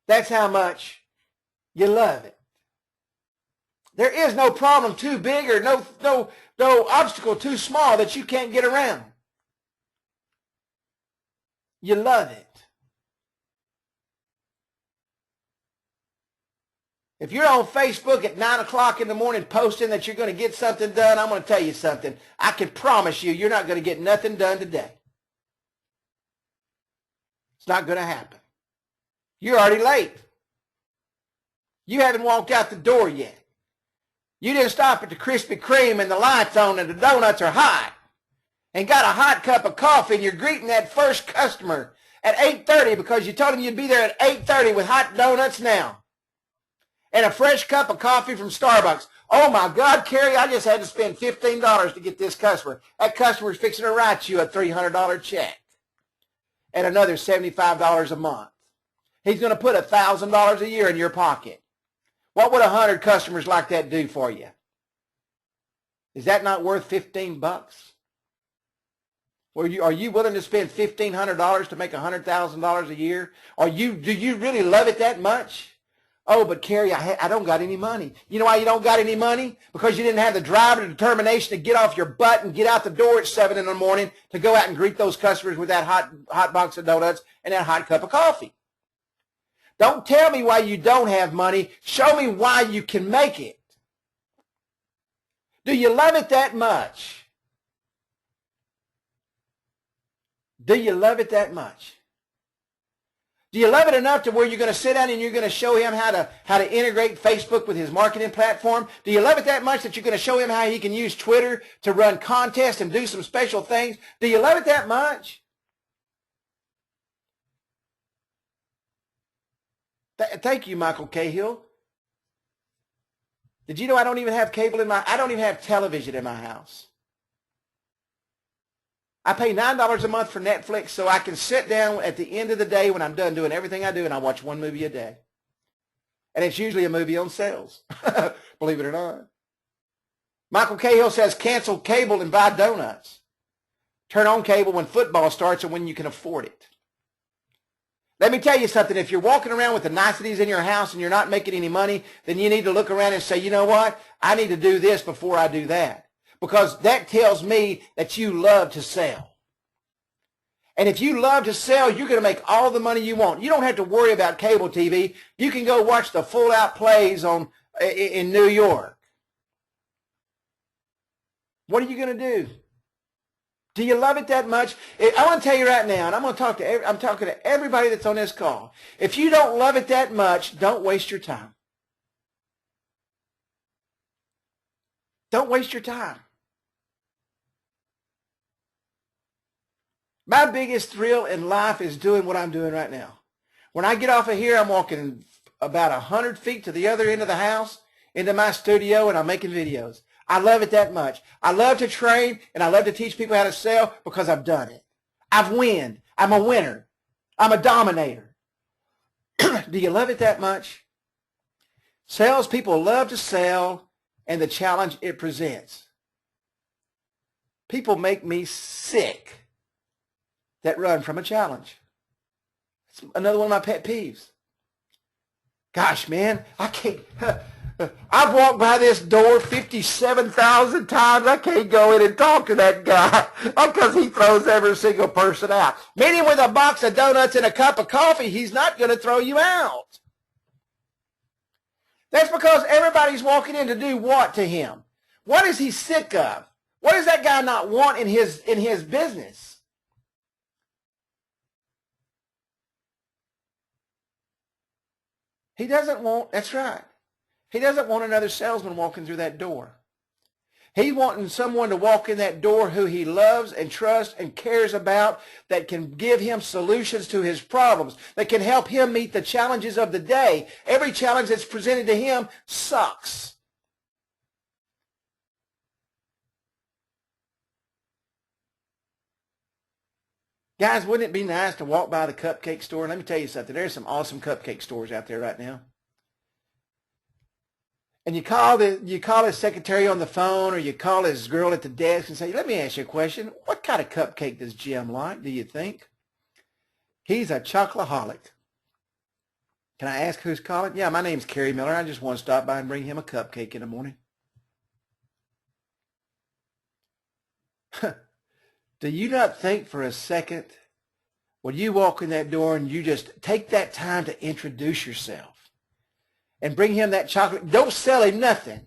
That's how much you love it. There is no problem too big or no obstacle too small that you can't get around. You love it. If you're on Facebook at 9 o'clock in the morning posting that you're going to get something done, I'm going to tell you something. I can promise you you're not going to get nothing done today. It's not going to happen. You're already late. You haven't walked out the door yet. You didn't stop at the Krispy Kreme and the lights on and the donuts are hot and got a hot cup of coffee and you're greeting that first customer at 8:30 because you told him you'd be there at 8:30 with hot donuts now and a fresh cup of coffee from Starbucks. Oh, my God, Carrie, I just had to spend $15 to get this customer. That customer's fixing to write you a $300 check and another $75 a month. He's going to put $1,000 a year in your pocket. What would 100 customers like that do for you? Is that not worth $15? Or are you willing to spend $1,500 to make $100,000 a year? Do you really love it that much? Oh, but Carrie, I don't got any money. You know why you don't got any money? Because you didn't have the drive or determination to get off your butt and get out the door at 7 in the morning to go out and greet those customers with that hot box of donuts and that hot cup of coffee. Don't tell me why you don't have money. Show me why you can make it. Do you love it that much? Do you love it that much? Do you love it enough to where you're going to sit down and you're going to show him how to integrate Facebook with his marketing platform? Do you love it that much that you're going to show him how he can use Twitter to run contests and do some special things? Do you love it that much? Thank you, Michael Cahill. Did you know I don't even have cable I don't even have television in my house? I pay $9 a month for Netflix so I can sit down at the end of the day when I'm done doing everything I do and I watch one movie a day. And it's usually a movie on sales, believe it or not. Michael Cahill says cancel cable and buy donuts. Turn on cable when football starts and when you can afford it. Let me tell you something. If you're walking around with the niceties in your house and you're not making any money, then you need to look around and say, you know what? I need to do this before I do that. Because that tells me that you love to sell. And if you love to sell, you're going to make all the money you want. You don't have to worry about cable TV. You can go watch the full-out plays in New York. What are you going to do? Do you love it that much? I want to tell you right now, and I'm talking to everybody that's on this call. If you don't love it that much, don't waste your time. Don't waste your time. My biggest thrill in life is doing what I'm doing right now. When I get off of here, I'm walking about 100 feet to the other end of the house into my studio, and I'm making videos. I love it that much. I love to train, and I love to teach people how to sell because I've done it. I've won. I'm a winner. I'm a dominator. Do you love it that much? Salespeople love to sell and the challenge it presents. People make me sick that run from a challenge. It's another one of my pet peeves. Gosh, man, I can't. I've walked by this door 57,000 times. I can't go in and talk to that guy because he throws every single person out. Meet him with a box of donuts and a cup of coffee. He's not going to throw you out. That's because everybody's walking in to do what to him? What is he sick of? What does that guy not want in his business? He doesn't want, that's right. He doesn't want another salesman walking through that door. He's wanting someone to walk in that door who he loves and trusts and cares about, that can give him solutions to his problems, that can help him meet the challenges of the day. Every challenge that's presented to him sucks. Guys, wouldn't it be nice to walk by the cupcake store? Let me tell you something. There's some awesome cupcake stores out there right now. And you call his secretary on the phone, or you call his girl at the desk and say, let me ask you a question. What kind of cupcake does Jim like, do you think? He's a chocoholic. Can I ask who's calling? Yeah, my name's Kerry Miller. I just want to stop by and bring him a cupcake in the morning. Do you not think for a second when you walk in that door and you just take that time to introduce yourself and bring him that chocolate? Don't sell him nothing.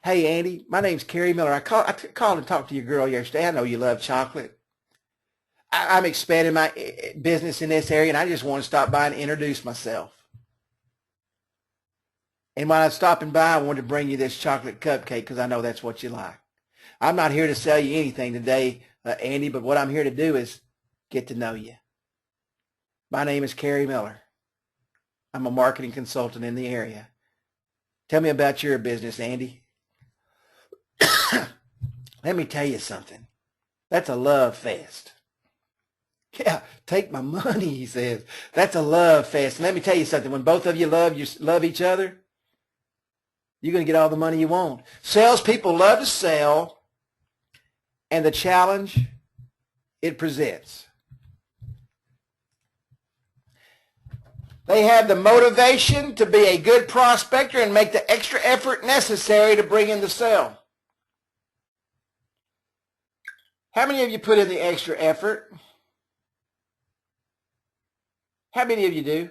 Hey, Andy, my name's Kerry Miller. I called and talked to your girl yesterday. I know you love chocolate. I'm expanding my business in this area, and I just want to stop by and introduce myself. And while I'm stopping by, I wanted to bring you this chocolate cupcake because I know that's what you like. I'm not here to sell you anything today, Andy, but what I'm here to do is get to know you. My name is Kerry Miller. I'm a marketing consultant in the area. Tell me about your business, Andy. Let me tell you something. That's a love fest. Yeah, take my money, he says. That's a love fest. And let me tell you something. When both of you love each other, you're going to get all the money you want. Salespeople love to sell and the challenge it presents. They have the motivation to be a good prospector and make the extra effort necessary to bring in the sale. How many of you put in the extra effort? How many of you do?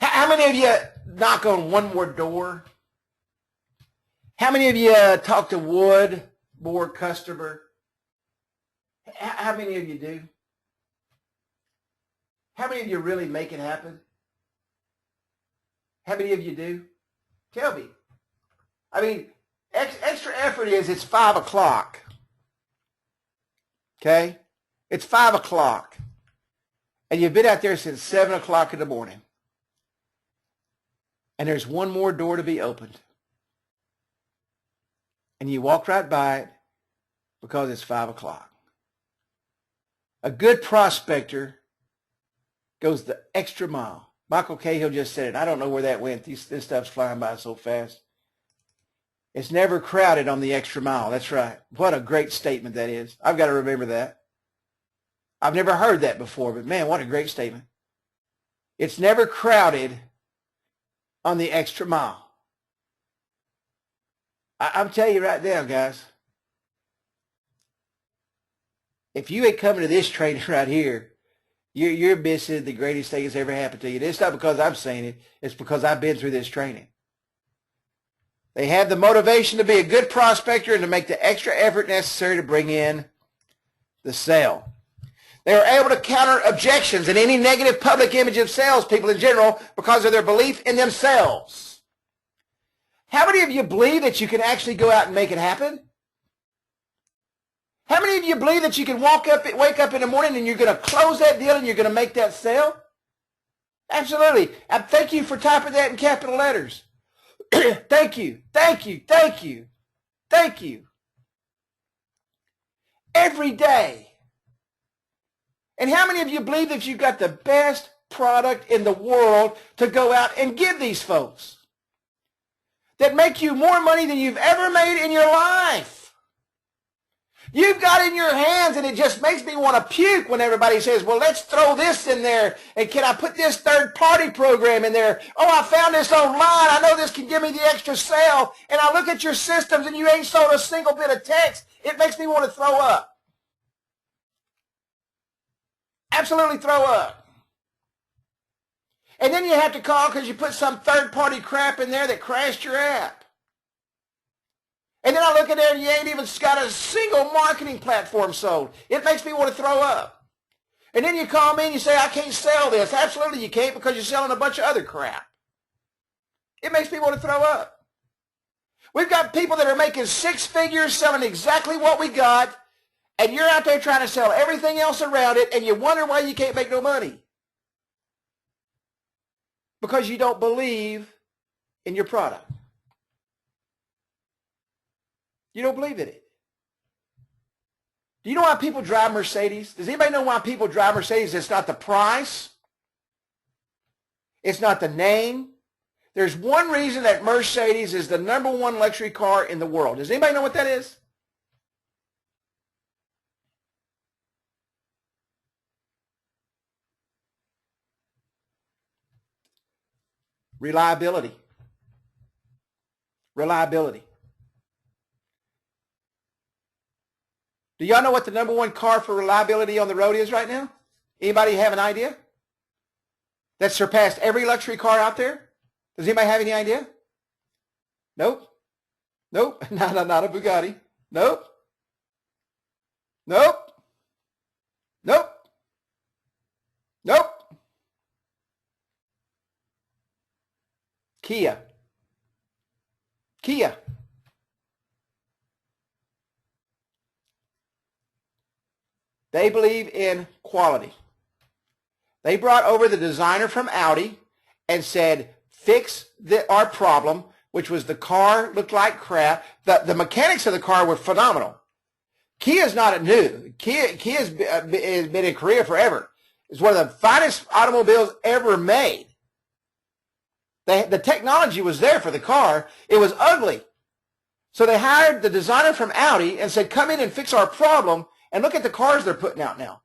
How many of you knock on one more door? How many of you talk to one more customer? How many of you do? How many of you really make it happen? How many of you do? Tell me. I mean, extra effort is it's 5 o'clock. Okay? It's 5 o'clock. And you've been out there since 7 o'clock in the morning. And there's one more door to be opened. And you walk right by it, because it's 5 o'clock. A good prospector goes the extra mile. Michael Cahill just said it. I don't know where that went. This stuff's flying by so fast. It's never crowded on the extra mile. That's right. What a great statement that is. I've got to remember that. I've never heard that before, but man, what a great statement. It's never crowded on the extra mile. I'm telling you right now, guys, if you ain't coming to this training right here, you're missing the greatest thing that's ever happened to you. It's not because I'm saying it. It's because I've been through this training. They have the motivation to be a good prospector and to make the extra effort necessary to bring in the sale. They are able to counter objections and any negative public image of salespeople in general because of their belief in themselves. How many of you believe that you can actually go out and make it happen? How many of you believe that you can wake up in the morning and you're going to close that deal and you're going to make that sale? Absolutely. Thank you for typing that in capital letters. Thank you, thank you, thank you, thank you. Every day. And how many of you believe that you've got the best product in the world to go out and give these folks that make you more money than you've ever made in your life? You've got in your hands, and it just makes me want to puke when everybody says, well, let's throw this in there, and can I put this third-party program in there? Oh, I found this online. I know this can give me the extra sale. And I look at your systems, and you ain't sold a single bit of text. It makes me want to throw up. Absolutely throw up. And then you have to call because you put some third-party crap in there that crashed your app. And then I look at there and you ain't even got a single marketing platform sold. It makes me want to throw up. And then you call me and you say, I can't sell this. Absolutely you can't because you're selling a bunch of other crap. It makes me want to throw up. We've got people that are making 6 figures selling exactly what we got, and you're out there trying to sell everything else around it, and you wonder why you can't make no money. Because you don't believe in your product. You don't believe in it. Do you know why people drive Mercedes? Does anybody know why people drive Mercedes? It's not the price. It's not the name. There's one reason that Mercedes is the #1 luxury car in the world. Does anybody know what that is? Reliability. Reliability. Do y'all know what the #1 car for reliability on the road is right now? Anybody have an idea? That surpassed every luxury car out there? Does anybody have any idea? Nope. Nope. Not a Bugatti. Nope. Nope. Nope. Nope. Kia. Kia. They believe in quality. They brought over the designer from Audi and said, fix our problem, which was the car looked like crap. The mechanics of the car were phenomenal. Kia's not new. Kia's been in Korea forever. It's one of the finest automobiles ever made. The technology was there for the car. It was ugly. So they hired the designer from Audi and said, come in and fix our problem. And look at the cars they're putting out now.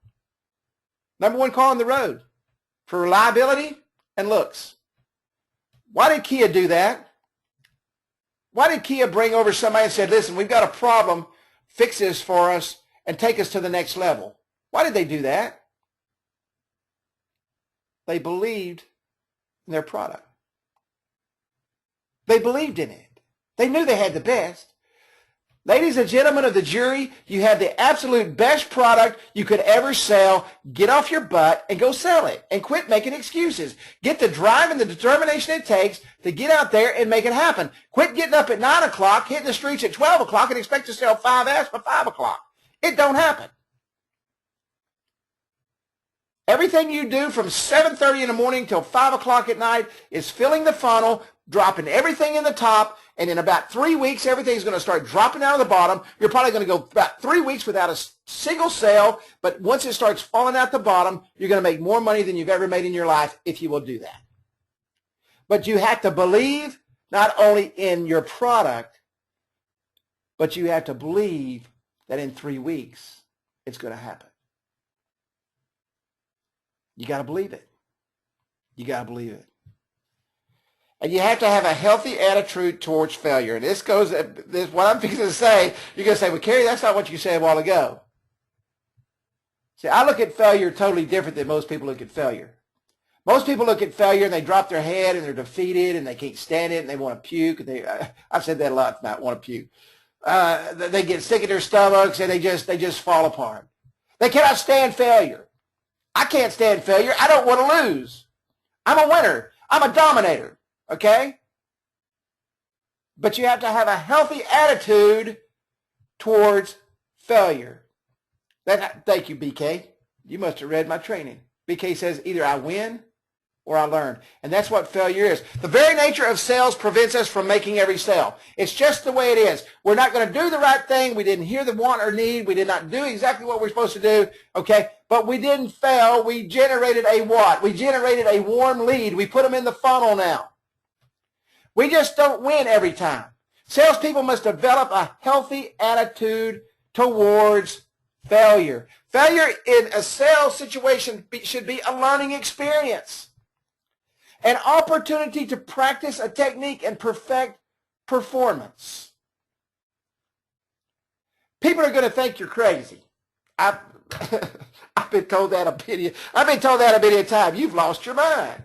#1 car on the road for reliability and looks. Why did Kia do that? Why did Kia bring over somebody and said, listen, we've got a problem, fix this for us and take us to the next level? Why did they do that? They believed in their product. They believed in it. They knew they had the best. Ladies and gentlemen of the jury, you have the absolute best product you could ever sell. Get off your butt and go sell it and quit making excuses. Get the drive and the determination it takes to get out there and make it happen. Quit getting up at 9 o'clock, hitting the streets at 12 o'clock and expect to sell 5 apps by 5 o'clock. It don't happen. Everything you do from 7:30 in the morning till 5 o'clock at night is filling the funnel, dropping everything in the top, and in about 3 weeks, everything's going to start dropping out of the bottom. You're probably going to go about 3 weeks without a single sale, but once it starts falling out the bottom, you're going to make more money than you've ever made in your life if you will do that. But you have to believe not only in your product, but you have to believe that in 3 weeks, it's going to happen. You got to believe it. You got to believe it. And you have to have a healthy attitude towards failure. And this what I'm fixing to say, you're going to say, well, Kerry, that's not what you said a while ago. See, I look at failure totally different than most people look at failure. Most people look at failure and they drop their head and they're defeated and they can't stand it and they want to puke. I've said that a lot, not want to puke. They get sick in their stomachs and they just fall apart. They cannot stand failure. I can't stand failure. I don't want to lose. I'm a winner. I'm a dominator. Okay? But you have to have a healthy attitude towards failure. Thank you, BK. You must have read my training. BK says either I win or I learn. And that's what failure is. The very nature of sales prevents us from making every sale. It's just the way it is. We're not going to do the right thing. We didn't hear the want or need. We did not do exactly what we're supposed to do. Okay? But we didn't fail. We generated a what? We generated a warm lead. We put them in the funnel now. We just don't win every time. Salespeople must develop a healthy attitude towards failure. Failure in a sales situation should be a learning experience, an opportunity to practice a technique and perfect performance. People are going to think you're crazy. I've been told that a many times. You've lost your mind.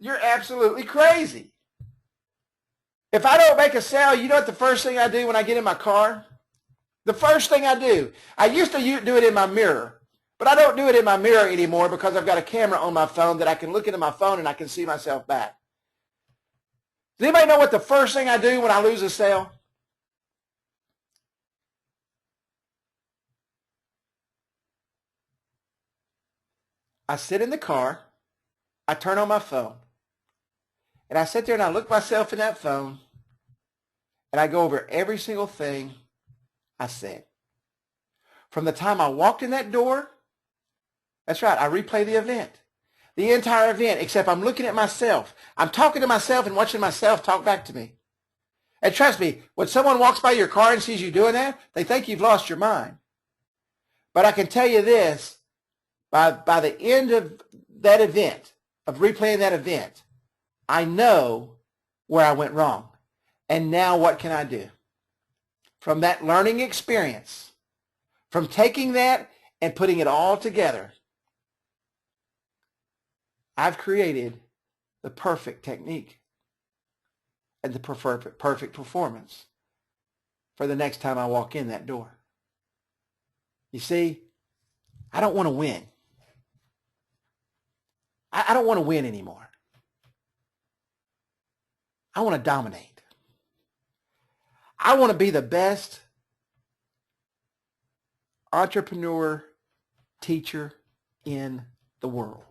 You're absolutely crazy. If I don't make a sale, you know what the first thing I do when I get in my car? The first thing I do, I used to do it in my mirror, but I don't do it in my mirror anymore because I've got a camera on my phone that I can look into my phone and I can see myself back. Does anybody know what the first thing I do when I lose a sale? I sit in the car, I turn on my phone, and I sit there and I look myself in that phone, and I go over every single thing I said. From the time I walked in that door, that's right, I replay the event. The entire event, except I'm looking at myself. I'm talking to myself and watching myself talk back to me. And trust me, when someone walks by your car and sees you doing that, they think you've lost your mind. But I can tell you this, by the end of that event, of replaying that event, I know where I went wrong. And now what can I do? From that learning experience, from taking that and putting it all together, I've created the perfect technique and the perfect performance for the next time I walk in that door. You see, I don't want to win. I don't want to win anymore. I want to dominate. I want to be the best entrepreneur, teacher in the world.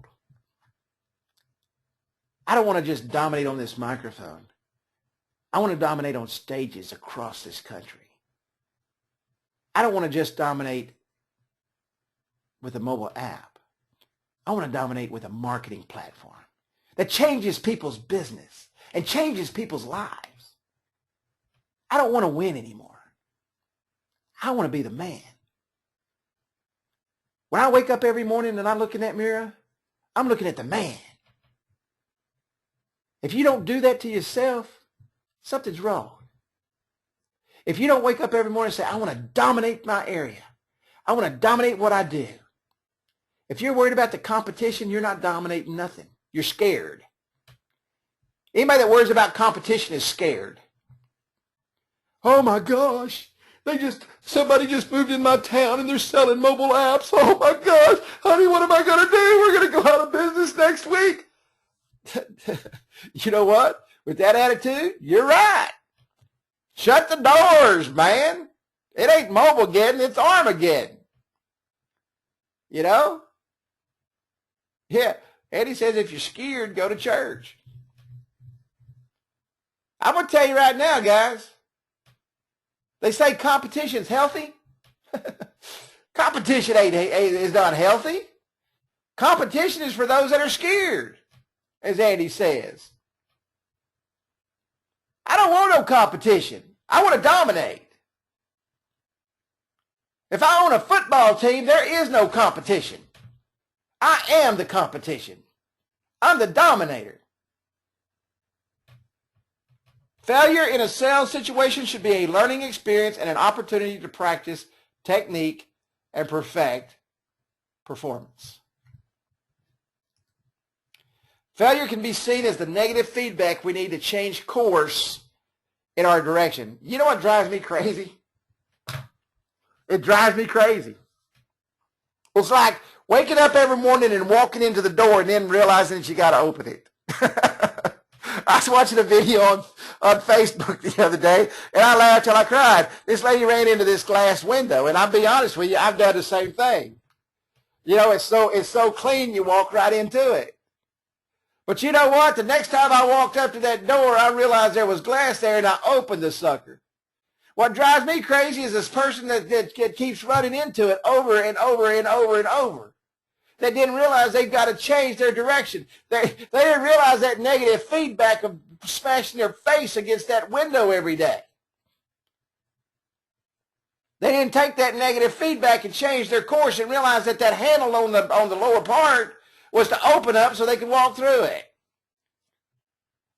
I don't want to just dominate on this microphone. I want to dominate on stages across this country. I don't want to just dominate with a mobile app. I want to dominate with a marketing platform that changes people's business and changes people's lives. I don't want to win anymore. I want to be the man. When I wake up every morning and I look in that mirror, I'm looking at the man. If you don't do that to yourself, something's wrong. If you don't wake up every morning and say, I want to dominate my area. I want to dominate what I do. If you're worried about the competition, you're not dominating nothing. You're scared. Anybody that worries about competition is scared. Oh my gosh, somebody just moved in my town and they're selling mobile apps. Oh my gosh, honey, what am I going to do? We're going to go out of business next week. You know what? With that attitude, you're right. Shut the doors, man. It ain't Mobilegeddon, it's Armageddon. You know? Yeah. Eddie says if you're scared, go to church. I'm going to tell you right now, guys. They say competition's healthy. Competition is not healthy. Competition is for those that are scared, as Andy says. I don't want no competition. I want to dominate. If I own a football team, there is no competition. I am the competition. I'm the dominator. Failure in a sales situation should be a learning experience and an opportunity to practice technique and perfect performance. Failure can be seen as the negative feedback we need to change course in our direction. You know what drives me crazy? It drives me crazy. It's like waking up every morning and walking into the door and then realizing that you got to open it. I was watching a video on Facebook the other day, and I laughed till I cried. This lady ran into this glass window, and I'll be honest with you, I've done the same thing. You know, it's so clean, you walk right into it. But you know what? The next time I walked up to that door, I realized there was glass there, and I opened the sucker. What drives me crazy is this person that keeps running into it over and over and over and over. They didn't realize they've got to change their direction. They didn't realize that negative feedback of smashing their face against that window every day. They didn't take that negative feedback and change their course and realize that that handle on the lower part was to open up so they could walk through it.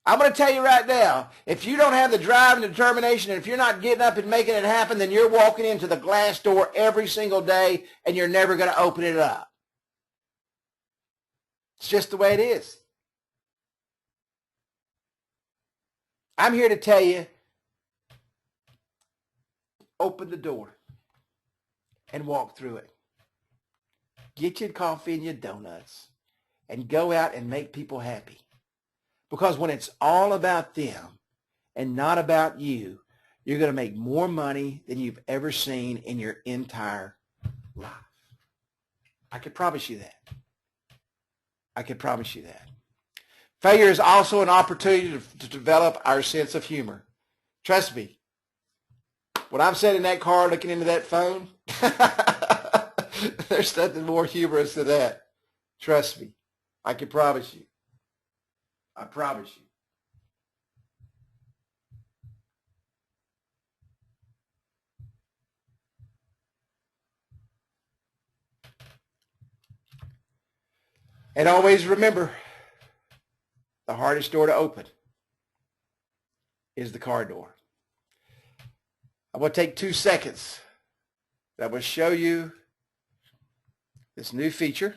I'm going to tell you right now, if you don't have the drive and determination, and if you're not getting up and making it happen, then you're walking into the glass door every single day, and you're never going to open it up. It's just the way it is. I'm here to tell you, open the door and walk through it. Get your coffee and your donuts and go out and make people happy. Because when it's all about them and not about you, you're going to make more money than you've ever seen in your entire life. I can promise you that. I can promise you that. Failure is also an opportunity to develop our sense of humor. Trust me, when I'm sitting in that car looking into that phone, there's nothing more humorous than that. Trust me. I can promise you. I promise you. And always remember, the hardest door to open is the car door. I'm going to take 2 seconds. That will show you this new feature.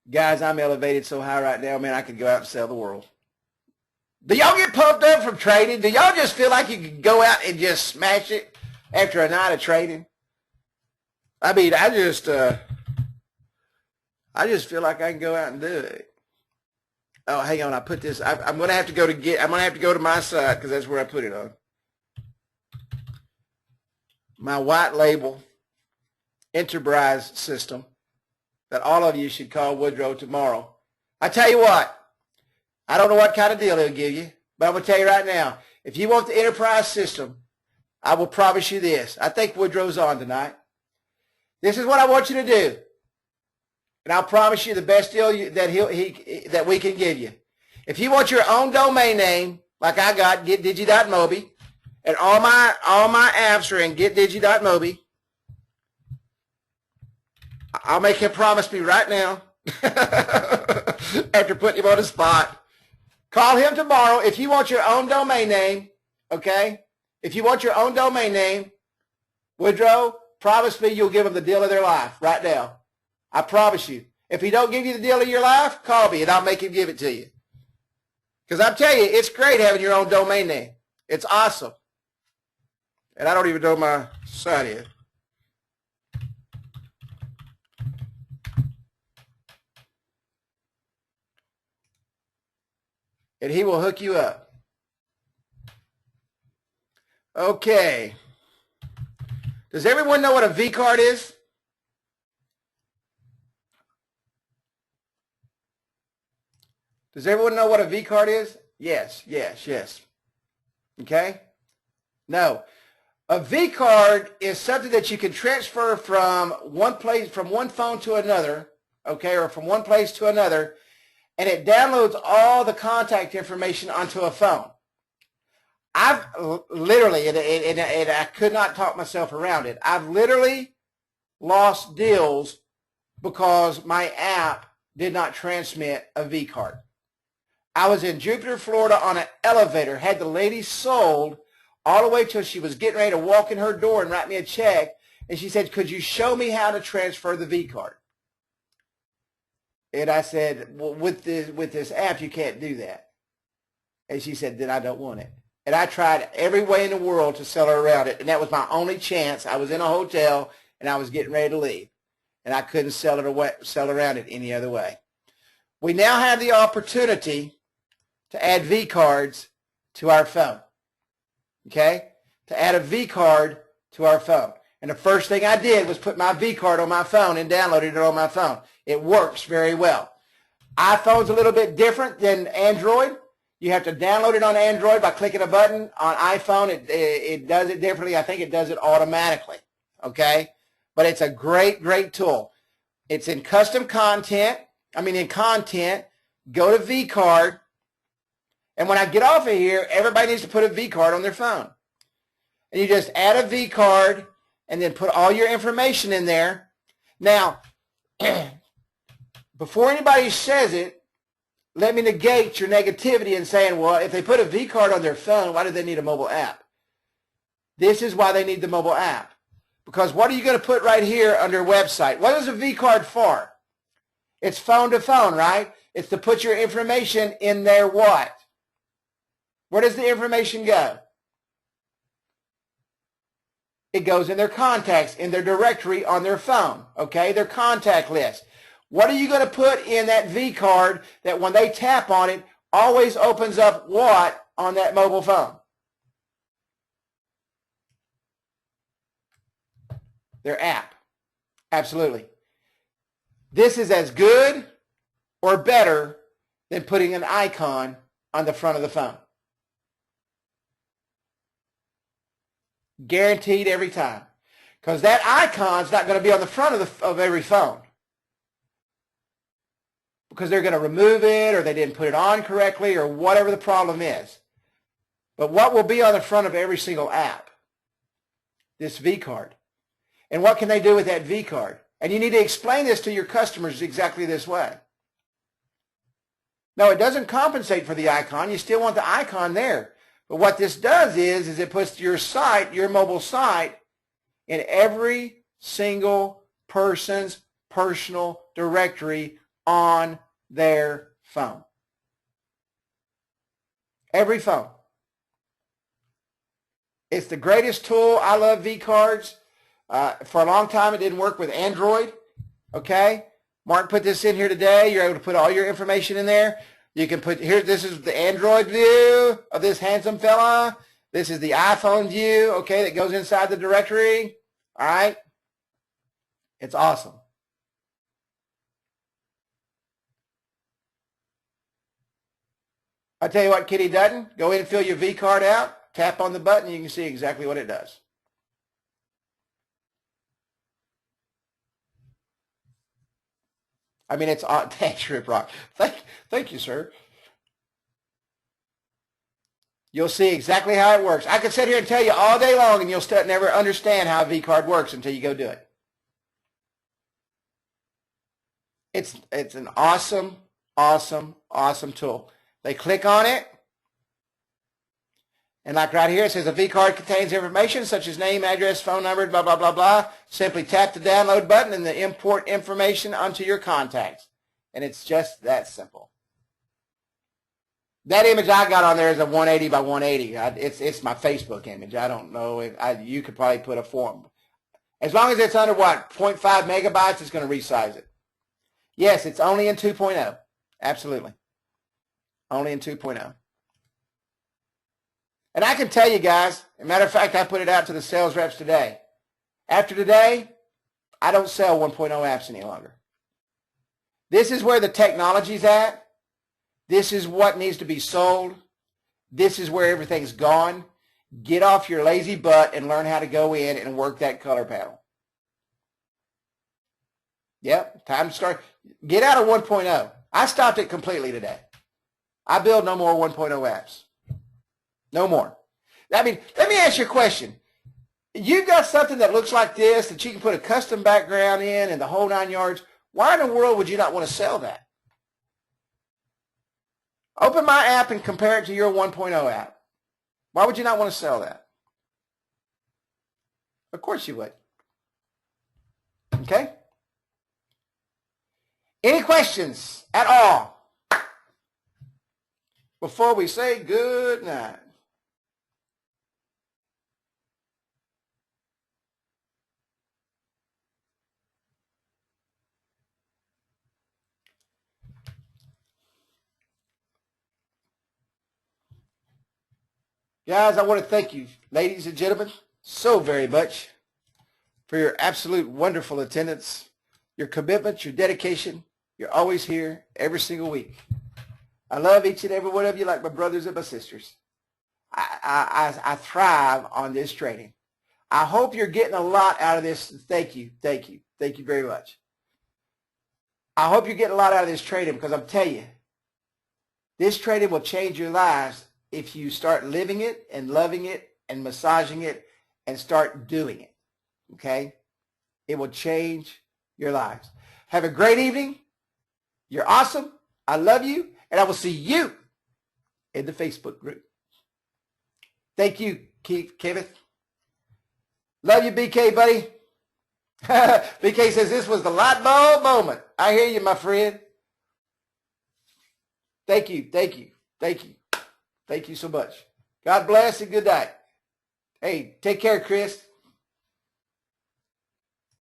Guys, I'm elevated so high right now, man, I could go out and sell the world. Do y'all get pumped up from trading? Do y'all just feel like you can go out and just smash it after a night of trading? I mean, I just feel like I can go out and do it. Oh, hang on, I put this. I'm going to have to go to my site because that's where I put it on. My white label enterprise system that all of you should call Woodrow tomorrow. I tell you what, I don't know what kind of deal he'll give you, but I'm going to tell you right now, if you want the enterprise system, I will promise you this. I think Woodrow's on tonight. This is what I want you to do. And I'll promise you the best deal that we can give you. If you want your own domain name, like I got, getdigi.mobi, and all my apps are in getdigi.mobi, I'll make him promise me right now, after putting him on the spot. Call him tomorrow if you want your own domain name, okay? If you want your own domain name, Woodrow, promise me you'll give him the deal of their life right now. I promise you. If he don't give you the deal of your life, call me and I'll make him give it to you. Because I'm telling you, it's great having your own domain name. It's awesome. And I don't even know my site yet. And he will hook you up. Okay. Does everyone know what a V card is? Does everyone know what a V card is? Yes, yes, yes. Okay? No. A V card is something that you can transfer from one phone to another, okay, or from one place to another, and it downloads all the contact information onto a phone. I've literally, and I could not talk myself around it, I've literally lost deals because my app did not transmit a V card. I was in Jupiter, Florida on an elevator, had the lady sold all the way till she was getting ready to walk in her door and write me a check, and she said, could you show me how to transfer the V card? And I said, well, with this app, you can't do that. And she said, then I don't want it. And I tried every way in the world to sell her around it, and that was my only chance. I was in a hotel, and I was getting ready to leave, and I couldn't sell around it any other way. We now have the opportunity to add V cards to our phone, okay? To add a V card to our phone. And the first thing I did was put my V card on my phone and downloaded it on my phone. It works very well. iPhone's a little bit different than Android. You have to download it on Android by clicking a button. On iPhone, it does it differently. I think it does it automatically, okay? But it's a great, great tool. It's in custom content. In content. Go to V card. And when I get off of here, everybody needs to put a V card on their phone. And you just add a V card and then put all your information in there. Now, before anybody says it, let me negate your negativity in saying, well, if they put a V card on their phone, why do they need a mobile app? This is why they need the mobile app. Because what are you going to put right here under website? What is a V card for? It's phone to phone, right? It's to put your information in their what? Where does the information go? It goes in their contacts, in their directory on their phone, okay? Their contact list. What are you going to put in that V card that when they tap on it, always opens up what on that mobile phone? Their app. Absolutely. This is as good or better than putting an icon on the front of the phone. Guaranteed every time. Because that icon's not going to be on the front of every phone. Because they're going to remove it, or they didn't put it on correctly, or whatever the problem is. But what will be on the front of every single app? This V card. And what can they do with that V card? And you need to explain this to your customers exactly this way. No, it doesn't compensate for the icon. You still want the icon there. But what this does is it puts your site, your mobile site, in every single person's personal directory on their phone. Every phone. It's the greatest tool. I love V cards. For a long time, it didn't work with Android. Okay? Mark put this in here today. You're able to put all your information in there. You can put here, this is the Android view of this handsome fella. This is the iPhone view, okay, that goes inside the directory. All right? It's awesome. I tell you what, Kitty Dutton, go in and fill your V card out, tap on the button, you can see exactly what it does. It's thanks, Rip Rock. Thank you, sir. You'll see exactly how it works. I could sit here and tell you all day long, and you'll never understand how a V card works until you go do it. It's an awesome, awesome, awesome tool. They click on it, and like right here, it says a V card contains information such as name, address, phone number, blah, blah, blah, blah. Simply tap the download button and the import information onto your contacts. And it's just that simple. That image I got on there is a 180 by 180. It's my Facebook image. I don't know. You could probably put a form. As long as it's under, what, 0.5 megabytes, it's going to resize it. Yes, it's only in 2.0. Absolutely. Only in 2.0. And I can tell you guys, as a matter of fact, I put it out to the sales reps today. After today, I don't sell 1.0 apps any longer. This is where the technology's at. This is what needs to be sold. This is where everything's gone. Get off your lazy butt and learn how to go in and work that color panel. Yep, time to start. Get out of 1.0. I stopped it completely today. I build no more 1.0 apps. No more. I mean, let me ask you a question. You've got something that looks like this that you can put a custom background in and the whole 9 yards. Why in the world would you not want to sell that? Open my app and compare it to your 1.0 app. Why would you not want to sell that? Of course you would. Okay? Any questions at all before we say good night? Guys, I want to thank you, ladies and gentlemen, so very much for your absolute wonderful attendance, your commitment, your dedication. You're always here every single week. I love each and every one of you like my brothers and my sisters. I thrive on this training. I hope you're getting a lot out of this. Thank you. Thank you. Thank you very much. I hope you're getting a lot out of this training because I'm telling you, this training will change your lives if you start living it and loving it and massaging it and start doing it. Okay? It will change your lives. Have a great evening. You're awesome. I love you. And I will see you in the Facebook group. Thank you, Kevin. Love you, BK, buddy. BK says this was the light bulb moment. I hear you, my friend. Thank you, thank you, thank you. Thank you so much. God bless and good night. Hey, take care, Chris.